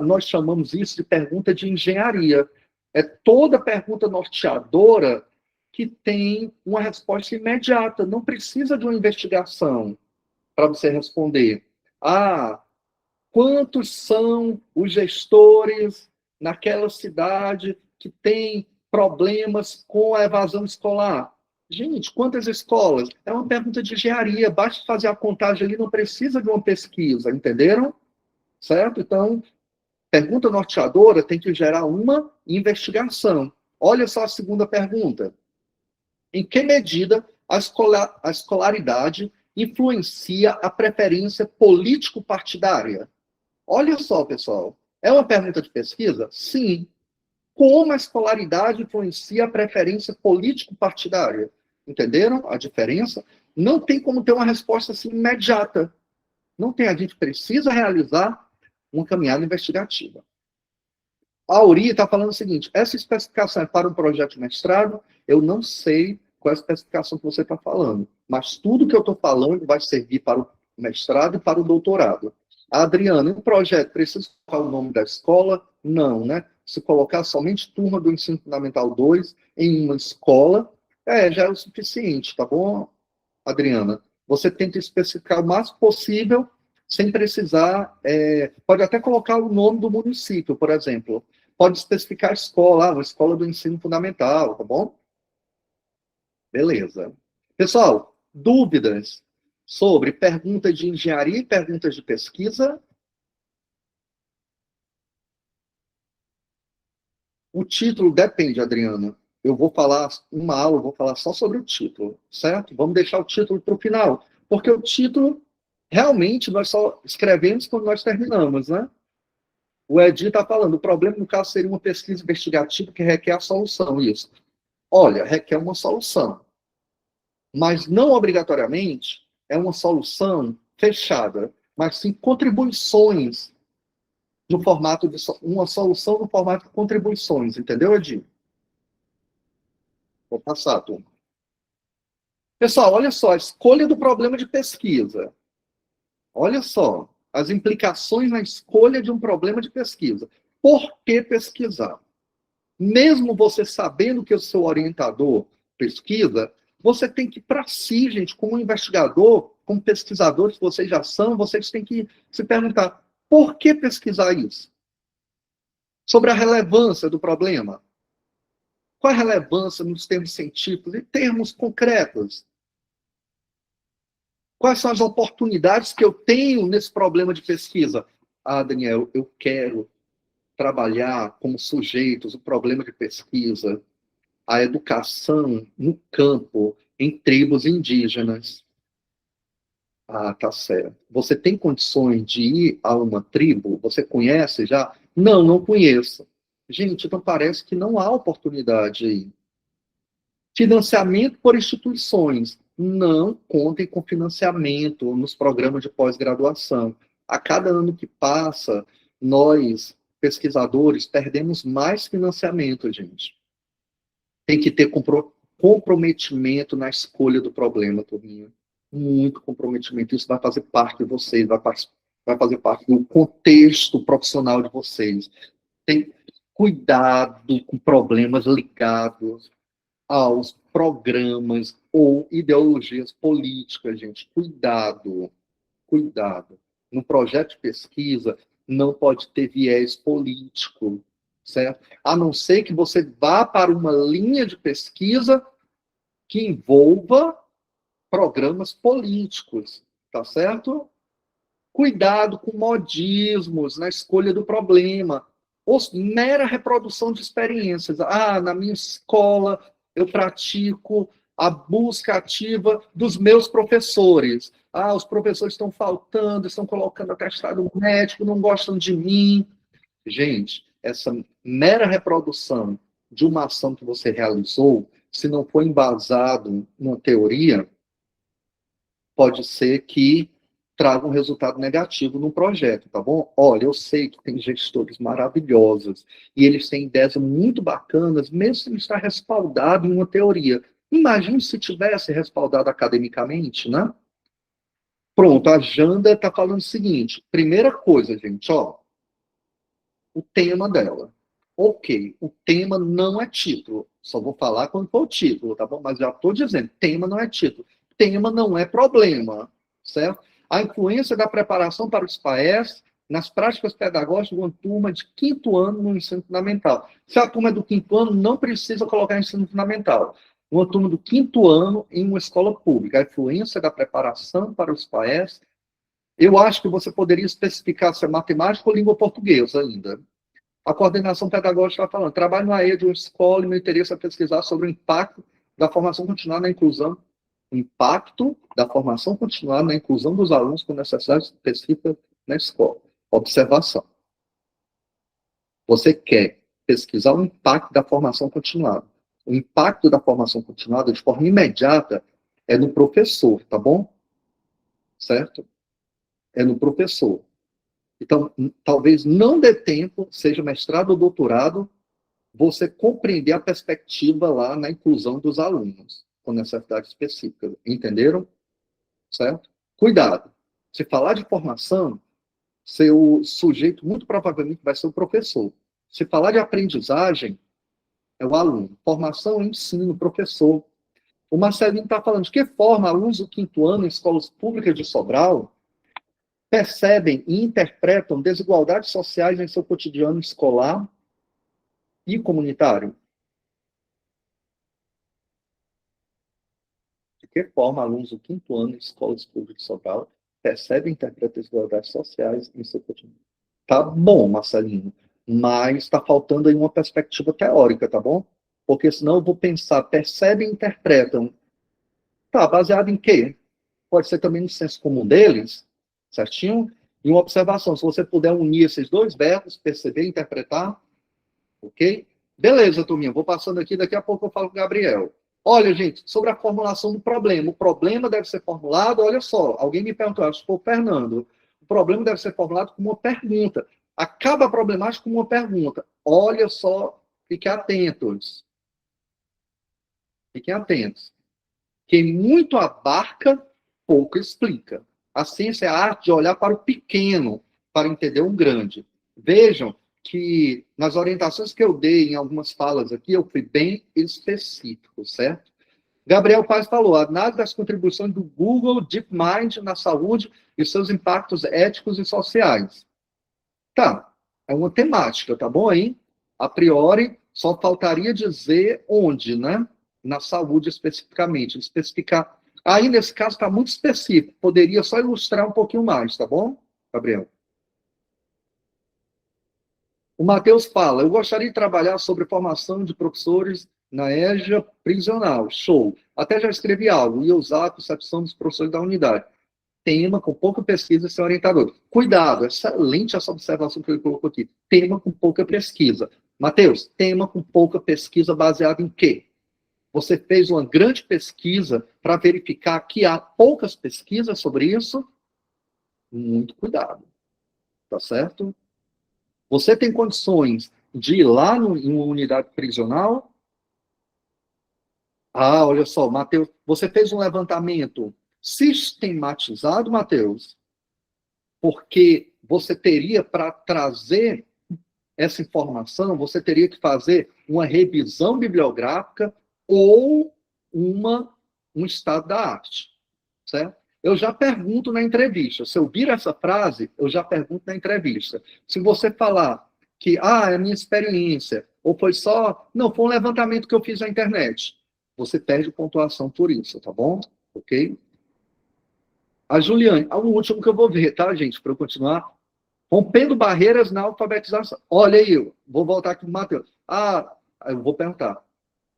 Nós chamamos isso de pergunta de engenharia. É toda pergunta norteadora que tem uma resposta imediata, não precisa de uma investigação para você responder. Quantos são os gestores naquela cidade que tem problemas com a evasão escolar? Gente, quantas escolas? É uma pergunta de engenharia, basta fazer a contagem ali, não precisa de uma pesquisa, entenderam? Certo? Então, pergunta norteadora tem que gerar uma investigação. Olha só a segunda pergunta. Em que medida a escolaridade influencia a preferência político-partidária? Olha só, pessoal. É uma pergunta de pesquisa? Sim. Como a escolaridade influencia a preferência político-partidária? Entenderam a diferença? Não tem como ter uma resposta assim imediata. Não tem. A gente precisa realizar uma caminhada investigativa. A Auri está falando o seguinte: essa especificação é para um projeto de mestrado? Eu não sei qual é a especificação que você está falando, mas tudo que eu estou falando vai servir para o mestrado e para o doutorado. A Adriana, um projeto precisa colocar o nome da escola? Não, né? Se colocar somente turma do ensino fundamental 2 em uma escola, já é o suficiente, tá bom, Adriana? Você tenta especificar o máximo possível, sem precisar, pode até colocar o nome do município, por exemplo. Pode especificar a escola, uma escola do ensino fundamental, tá bom? Beleza. Pessoal, dúvidas sobre perguntas de engenharia e perguntas de pesquisa? O título depende, Adriana. Eu vou falar uma aula, eu vou falar só sobre o título, certo? Vamos deixar o título para o final, porque o título, realmente, nós só escrevemos quando nós terminamos, né? O Edi está falando, o problema, no caso, seria uma pesquisa investigativa que requer a solução, isso. Olha, requer uma solução, mas não obrigatoriamente é uma solução fechada, mas sim contribuições no formato de uma solução no formato de contribuições, entendeu, Edi? Vou passar, turma. Pessoal, olha só, a escolha do problema de pesquisa. Olha só, as implicações na escolha de um problema de pesquisa. Por que pesquisar? Mesmo você sabendo que o seu orientador pesquisa, você tem que, para si, gente, como investigador, como pesquisadores que vocês já são, vocês têm que se perguntar, por que pesquisar isso? Sobre a relevância do problema. Qual a relevância nos termos científicos, em termos concretos? Quais são as oportunidades que eu tenho nesse problema de pesquisa? Daniel, eu quero trabalhar como sujeitos o problema de pesquisa, a educação no campo, em tribos indígenas. Tá certo. Você tem condições de ir a uma tribo? Você conhece já? Não conheço. Gente, então parece que não há oportunidade aí. Financiamento por instituições. Não contem com financiamento nos programas de pós-graduação. A cada ano que passa, nós, pesquisadores, perdemos mais financiamento, gente. Tem que ter comprometimento na escolha do problema, turminha. Muito comprometimento. Isso vai fazer parte de vocês, vai fazer parte do contexto profissional de vocês. Tem cuidado com problemas ligados aos programas ou ideologias políticas, gente. Cuidado. No projeto de pesquisa, não pode ter viés político, certo? A não ser que você vá para uma linha de pesquisa que envolva programas políticos, tá certo? Cuidado com modismos na escolha do problema, ou mera reprodução de experiências. Na minha escola eu pratico a busca ativa dos meus professores. Ah, os professores estão faltando, estão colocando atestado médico, não gostam de mim. Gente, essa mera reprodução de uma ação que você realizou, se não for embasado numa teoria, pode ser que traga um resultado negativo no projeto, tá bom? Olha, eu sei que tem gestores maravilhosos e eles têm ideias muito bacanas, mesmo se não está respaldado em uma teoria. Imagine se tivesse respaldado academicamente, né? Pronto, a Janda está falando o seguinte, primeira coisa, gente, ó, o tema dela. Ok, o tema não é título, só vou falar quando for o título, tá bom? Mas já estou dizendo, tema não é título. Tema não é problema, certo? A influência da preparação para os PAES nas práticas pedagógicas de uma turma de 5º ano no ensino fundamental. Se a turma é do 5º ano, não precisa colocar ensino fundamental. Uma turma do 5º ano em uma escola pública. A influência da preparação para os PAES, eu acho que você poderia especificar se é matemática ou língua portuguesa ainda. A coordenação pedagógica está falando, trabalho na AE de uma escola e meu interesse é pesquisar sobre o impacto da formação continuada na inclusão, impacto da formação continuada na inclusão dos alunos com necessidades específicas na escola. Observação. Você quer pesquisar o impacto da formação continuada. O impacto da formação continuada, de forma imediata, é no professor, tá bom? Certo? É no professor. Então, talvez não dê tempo, seja mestrado ou doutorado, você compreender a perspectiva lá na inclusão dos alunos com necessidades específicas. Entenderam? Certo? Cuidado. Se falar de formação, seu sujeito muito provavelmente vai ser o professor. Se falar de aprendizagem, é o aluno. Formação, ensino, professor. O Marcelinho está falando de que forma alunos do 5º ano em escolas públicas de Sobral percebem e interpretam desigualdades sociais em seu cotidiano escolar e comunitário. De que forma alunos do 5º ano em escolas públicas de Sobral percebem e interpretam desigualdades sociais em seu cotidiano? Tá bom, Marcelinho, mas está faltando aí uma perspectiva teórica, tá bom? Porque senão eu vou pensar, percebem e interpretam. Tá, baseado em quê? Pode ser também no senso comum deles, certinho? E uma observação, se você puder unir esses dois verbos, perceber e interpretar, ok? Beleza, turminha, vou passando aqui, daqui a pouco eu falo com o Gabriel. Olha, gente, sobre a formulação do problema. O problema deve ser formulado, olha só, alguém me perguntou, acho que foi o Fernando. O problema deve ser formulado como uma pergunta. Acaba a problemática com uma pergunta. Olha só, fiquem atentos. Fiquem atentos. Quem muito abarca, pouco explica. A ciência é a arte de olhar para o pequeno, para entender um grande. Vejam que nas orientações que eu dei em algumas falas aqui, eu fui bem específico, certo? Gabriel Paz falou, a análise das contribuições do Google DeepMind na saúde e seus impactos éticos e sociais. Tá, é uma temática, tá bom aí? A priori, só faltaria dizer onde, né? Na saúde especificamente, especificar. Aí, nesse caso, está muito específico. Poderia só ilustrar um pouquinho mais, tá bom, Gabriel? O Matheus fala, eu gostaria de trabalhar sobre formação de professores na EJA prisional. Show. Até já escrevi algo, ia usar a concepção dos professores da unidade. Tema com pouca pesquisa e sem orientador. Cuidado, excelente essa observação que ele colocou aqui. Tema com pouca pesquisa. Matheus, tema com pouca pesquisa baseado em quê? Você fez uma grande pesquisa para verificar que há poucas pesquisas sobre isso? Muito cuidado. Tá certo? Você tem condições de ir lá em uma unidade prisional? Ah, olha só, Matheus, você fez um levantamento sistematizado, Matheus, porque você teria, para trazer essa informação, você teria que fazer uma revisão bibliográfica ou um estado da arte, certo? Eu já pergunto na entrevista. Se eu vir essa frase, eu já pergunto na entrevista. Se você falar que, é a minha experiência, ou foi só... Não, foi um levantamento que eu fiz na internet. Você perde pontuação por isso, tá bom? Ok? A Juliane, o último que eu vou ver, tá, gente? Para eu continuar. Rompendo barreiras na alfabetização. Olha aí, vou voltar aqui para o Matheus. Eu vou perguntar.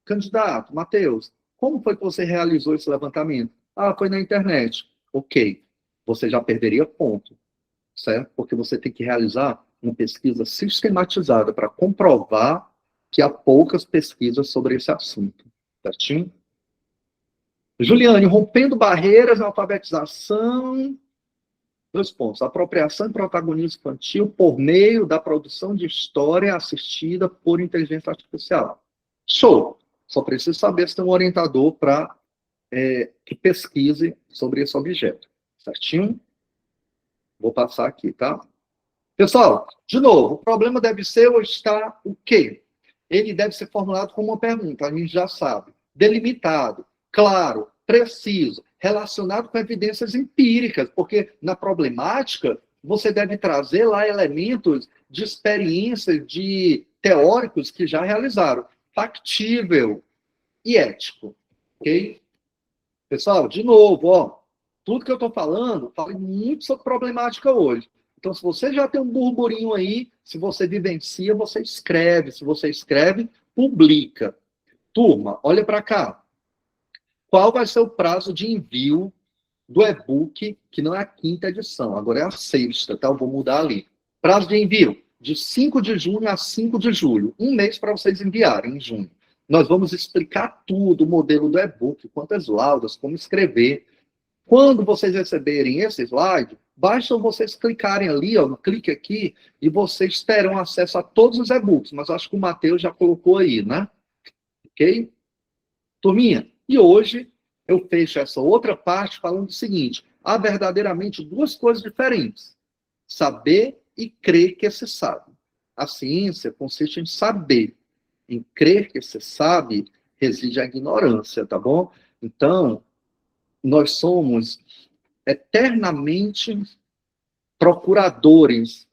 Candidato, Matheus, Como foi que você realizou esse levantamento? Ah, foi na internet. Ok. Você já perderia ponto, certo? Porque você tem que realizar uma pesquisa sistematizada para comprovar que há poucas pesquisas sobre esse assunto. Certinho? Juliane, rompendo barreiras na alfabetização. 2 pontos. Apropriação e protagonismo infantil por meio da produção de história assistida por inteligência artificial. Show! Só preciso saber se tem um orientador para que pesquise sobre esse objeto. Certinho? Vou passar aqui, tá? Pessoal, de novo, o problema deve ser ou está o quê? Ele deve ser formulado como uma pergunta, a gente já sabe. Delimitado, claro, preciso, relacionado com evidências empíricas, porque na problemática você deve trazer lá elementos de experiências de teóricos que já realizaram. Factível e ético, ok? Pessoal, de novo, ó, tudo que eu estou falando, falei muito sobre problemática hoje. Então, se você já tem um burburinho aí, se você vivencia, você escreve. Se você escreve, publica. Turma, olha para cá. Qual vai ser o prazo de envio do e-book, que não é a 5ª edição, agora é a 6ª, tá? Eu vou mudar ali. Prazo de envio, de 5 de junho a 5 de julho. 1 mês para vocês enviarem em junho. Nós vamos explicar tudo, o modelo do e-book, quantas laudas, como escrever. Quando vocês receberem esse slide, basta vocês clicarem ali, ó, no clique aqui, e vocês terão acesso a todos os e-books. Mas acho que o Matheus já colocou aí, né? Ok? Turminha, e hoje eu fecho essa outra parte falando o seguinte: há verdadeiramente 2 coisas diferentes. Saber e crer que se sabe. A ciência consiste em saber. Em crer que se sabe, reside a ignorância, tá bom? Então, nós somos eternamente procuradores.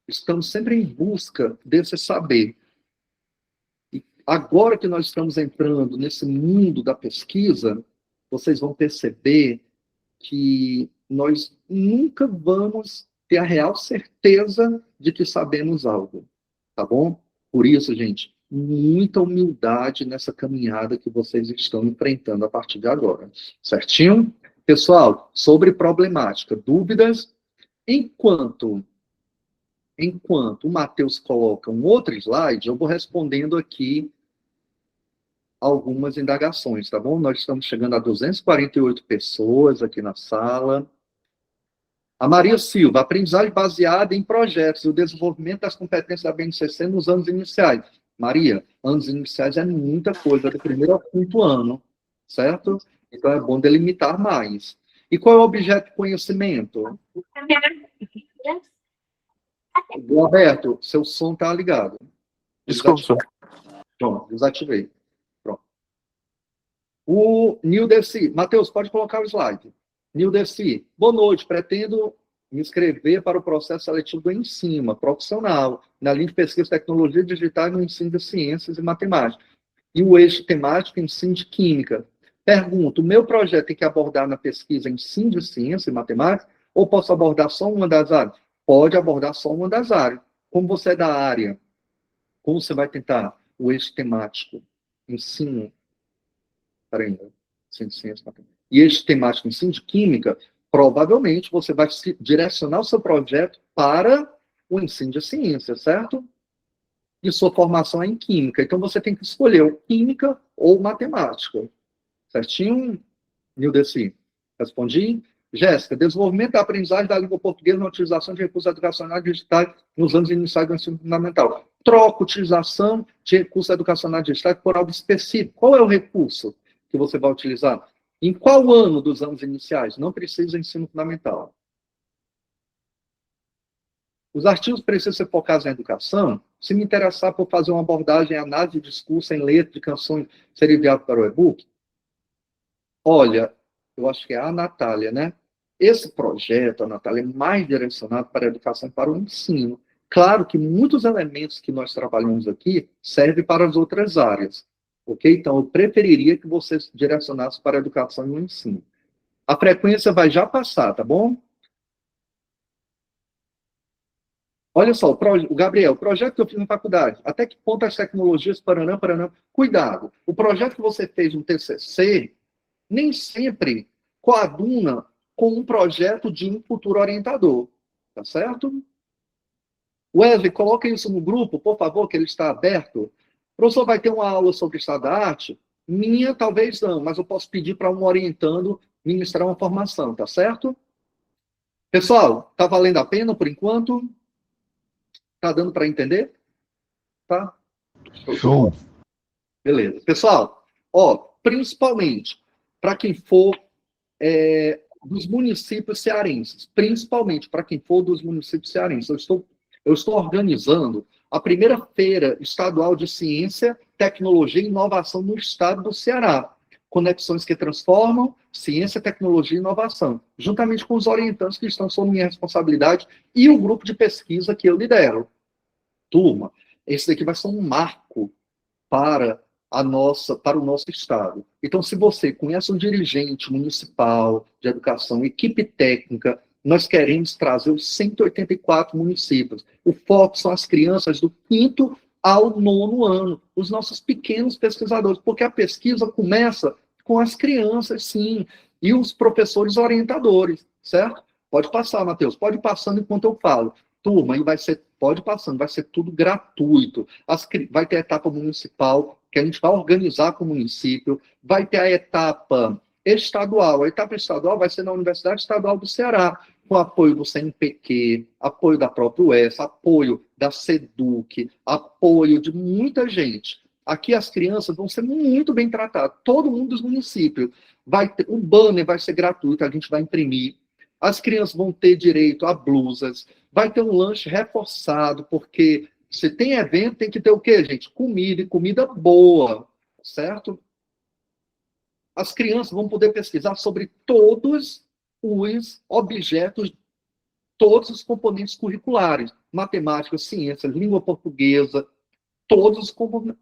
Estamos sempre em busca desse saber. E agora que nós estamos entrando nesse mundo da pesquisa, vocês vão perceber que nós nunca vamos ter a real certeza de que sabemos algo, tá bom? Por isso, gente, muita humildade nessa caminhada que vocês estão enfrentando a partir de agora, certinho? Pessoal, sobre problemática, dúvidas? Enquanto o Matheus coloca um outro slide, eu vou respondendo aqui algumas indagações, tá bom? Nós estamos chegando a 248 pessoas aqui na sala. A Maria Silva, aprendizagem baseada em projetos e o desenvolvimento das competências da BNCC nos anos iniciais. Maria, anos iniciais é muita coisa, do 1º ao 5º ano, certo? Então é bom delimitar mais. E qual é o objeto de conhecimento? Roberto, seu som está ligado. Desculpa. Pronto, desativei. Pronto. O Nildeci. Matheus, pode colocar o slide. Nildeci, boa noite. Pretendo me inscrever para o processo seletivo do Ensima, profissional, na linha de pesquisa, tecnologia digital e no ensino de ciências e matemática. E o eixo temático, ensino de química. Pergunto, o meu projeto tem que abordar na pesquisa ensino de ciência e matemática, ou posso abordar só uma das áreas? Pode abordar só uma das áreas. Como você é da área, como você vai tentar o eixo temático, ensino, ensino de ciência, matemática, e eixo temático, ensino de química, provavelmente você vai direcionar o seu projeto para o ensino de ciência, certo? E sua formação é em química. Então, você tem que escolher ou química ou matemática. Certinho, Nildeci? Respondi? Jéssica, desenvolvimento da aprendizagem da língua portuguesa na utilização de recursos educacionais digitais nos anos iniciais do ensino fundamental. Troca utilização de recursos educacionais digitais por algo específico. Qual é o recurso que você vai utilizar? Em qual ano dos anos iniciais? Não precisa ensino fundamental. Os artigos precisam ser focados na educação. Se me interessar por fazer uma abordagem, análise de discurso em letra de canções, ser enviado para o e-book? Olha, eu acho que é a Natália, né? Esse projeto, a Natália, é mais direcionado para a educação e para o ensino. Claro que muitos elementos que nós trabalhamos aqui servem para as outras áreas. Ok? Então, eu preferiria que você direcionasse para a educação e o ensino. A frequência vai já passar, tá bom? Olha só, o Gabriel, o projeto que eu fiz na faculdade, até que ponto as tecnologias, paranã, paranã. Cuidado, o projeto que você fez no TCC, nem sempre coaduna com um projeto de um futuro orientador, tá certo? Wesley, coloca isso no grupo, por favor, que ele está aberto. O professor vai ter uma aula sobre estado da arte? Minha, talvez não, mas eu posso pedir para um orientando ministrar uma formação, tá certo? Pessoal, tá valendo a pena por enquanto? Tá dando para entender? Tá? Show. Beleza. Pessoal, ó, principalmente para quem for dos municípios cearenses, principalmente para quem for dos municípios cearenses, eu estou organizando a primeira feira estadual de ciência, tecnologia e inovação no estado do Ceará. Conexões que transformam, ciência, tecnologia e inovação, juntamente com os orientantes que estão sob minha responsabilidade e o grupo de pesquisa que eu lidero. Turma, esse daqui vai ser um marco para o nosso estado. Então, se você conhece um dirigente municipal de educação, equipe técnica, nós queremos trazer os 184 municípios. O foco são as crianças do 5º ao 9º ano, os nossos pequenos pesquisadores, porque a pesquisa começa com as crianças, sim, e os professores orientadores, certo? Pode passar, Matheus, pode ir passando enquanto eu falo. Turma, e pode ir passando, vai ser tudo gratuito. Vai ter a etapa municipal, que a gente vai organizar com o município, vai ter a etapa estadual. A etapa estadual vai ser na Universidade Estadual do Ceará, com apoio do CNPq, apoio da própria UES, apoio da SEDUC, apoio de muita gente. Aqui as crianças vão ser muito bem tratadas, todo mundo dos municípios. O banner vai ser gratuito, a gente vai imprimir. As crianças vão ter direito a blusas, vai ter um lanche reforçado, porque se tem evento, tem que ter o quê, gente? Comida, e comida boa, certo? As crianças vão poder pesquisar sobre todos os objetos, todos os componentes curriculares, matemática, ciências, língua portuguesa, todos os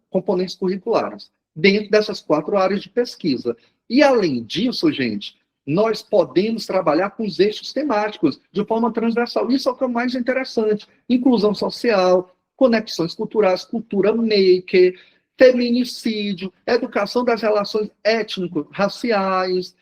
componentes curriculares, dentro dessas 4 áreas de pesquisa. E, além disso, gente, nós podemos trabalhar com os eixos temáticos de forma transversal. Isso é o que é mais interessante. Inclusão social, conexões culturais, cultura maker, feminicídio, educação das relações étnico-raciais,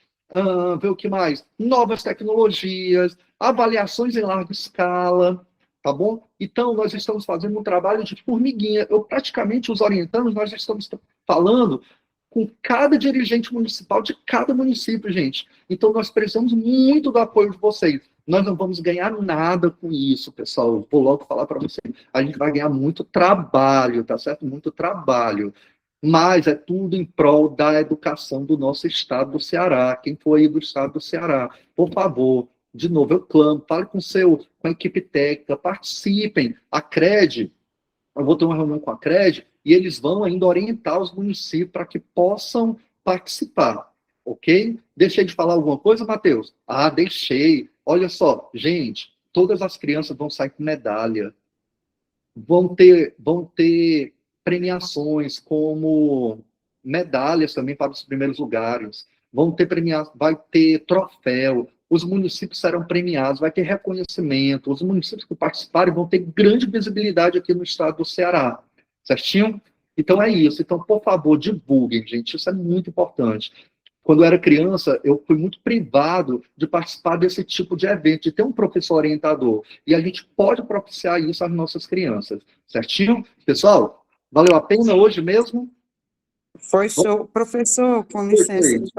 ver o que mais? Novas tecnologias, avaliações em larga escala, tá bom? Então, nós estamos fazendo um trabalho de formiguinha. Praticamente, os orientandos, nós estamos falando com cada dirigente municipal de cada município, gente. Então, nós precisamos muito do apoio de vocês. Nós não vamos ganhar nada com isso, pessoal. Vou logo falar para vocês. A gente vai ganhar muito trabalho, tá certo? Muito trabalho. Mas é tudo em prol da educação do nosso estado do Ceará. Quem for aí do estado do Ceará, por favor, de novo, eu clamo, fale com a equipe técnica, participem. A CRED, eu vou ter uma reunião com a CRED, e eles vão ainda orientar os municípios para que possam participar, ok? Deixei de falar alguma coisa, Matheus? Ah, deixei. Olha só, gente, todas as crianças vão sair com medalha. Vão ter premiações como medalhas também para os primeiros lugares. Vai ter troféu. Os municípios serão premiados, vai ter reconhecimento. Os municípios que participarem vão ter grande visibilidade aqui no estado do Ceará. Certinho? Então é isso. Então, por favor, divulguem, gente. Isso é muito importante. Quando eu era criança, eu fui muito privado de participar desse tipo de evento, de ter um professor orientador. E a gente pode propiciar isso às nossas crianças. Certinho? Pessoal, valeu a pena hoje mesmo? Foi show. Professor, com licença,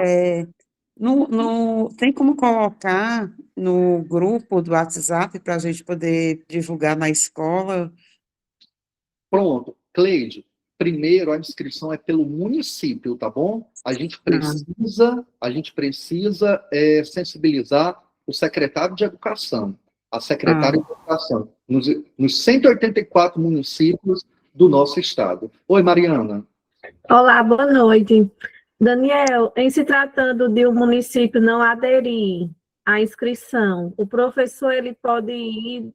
tem como colocar no grupo do WhatsApp para a gente poder divulgar na escola? Pronto. Cleide, primeiro a inscrição é pelo município, tá bom? A gente precisa sensibilizar o secretário de Educação, a secretária de Educação, nos 184 municípios do nosso estado. Oi, Mariana. Olá, boa noite. Daniel, em se tratando de um município não aderir à inscrição, o professor ele pode ir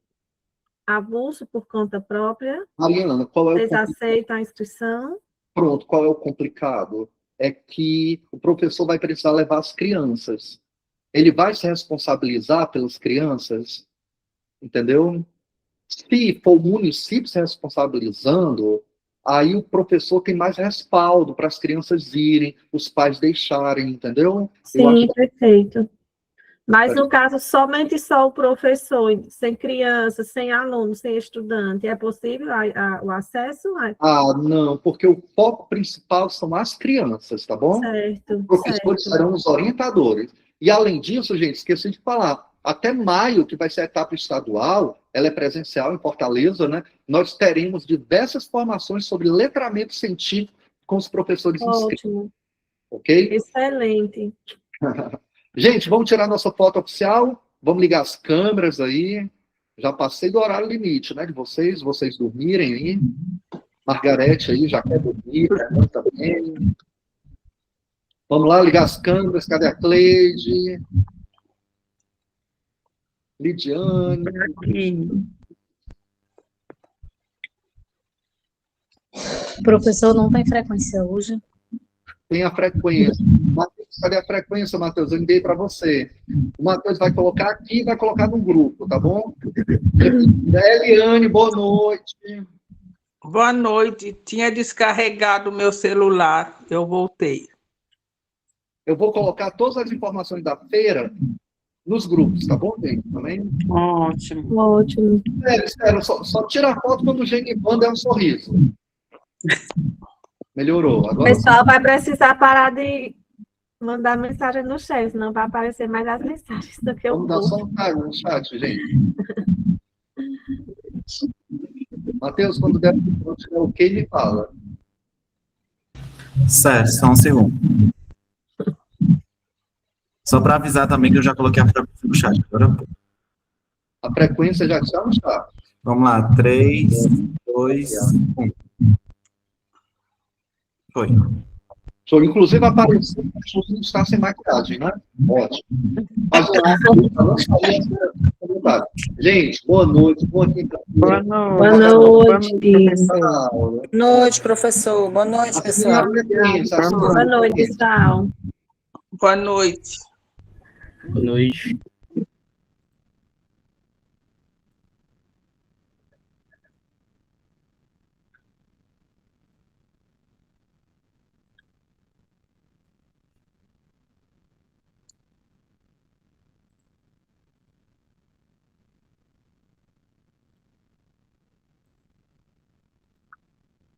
avulso por conta própria? Mariana, qual é o Vocês complicado? aceitam a inscrição? Pronto, qual é o complicado? É que o professor vai precisar levar as crianças. Ele vai se responsabilizar pelas crianças, entendeu? Se for o município se responsabilizando, aí o professor tem mais respaldo para as crianças irem, os pais deixarem, entendeu? Eu Sim, acho perfeito. Mas no caso, somente só o professor, sem criança, sem aluno, sem estudante, é possível o acesso? não, porque o foco principal são as crianças, tá bom? Certo, Os professores certo. serão os orientadores. E além disso, gente, esqueci de falar, até maio, que vai ser a etapa estadual, ela é presencial em Fortaleza, né? Nós teremos diversas formações sobre letramento científico com os professores inscritos, Ótimo, ok? excelente. Gente, vamos tirar nossa foto oficial? Vamos ligar as câmeras aí. Já passei do horário limite, né, de vocês dormirem aí. Margarete aí já quer dormir, Fernanda também. Vamos lá, ligar as câmeras. Cadê a Cleide? Lidiane. Aqui. Professor, não tem frequência hoje? Tem a frequência. Matheus, cadê a frequência, Matheus? Eu enviei para você. O Matheus vai colocar aqui e vai colocar no grupo, tá bom? Eliane, boa noite. Boa noite. Tinha descarregado o meu celular. Eu voltei. Eu vou colocar todas as informações da feira nos grupos, tá bom, gente? Também. Ótimo. Ótimo. Espera, só tira a foto quando o Genivan der um sorriso. Melhorou. O Agora pessoal vai precisar parar de mandar mensagem no chat, senão vai aparecer mais as mensagens do que o vamos dar só povo. um cargo no chat, gente. Matheus, quando der ok, me fala. Certo, só um segundo. Só para avisar também que eu já coloquei a frequência no chat. Agora, A frequência já está no chat. vamos lá, 3, 2, 1. Foi. Show. Inclusive, apareceu que a Suzy está sem maquiagem, né? Ótimo. Mas, gente, boa noite. Boa Boa noite. Boa noite. Professor. Boa noite, professor. Boa noite, pessoal. Boa noite, pessoal. Boa noite. Boa noite.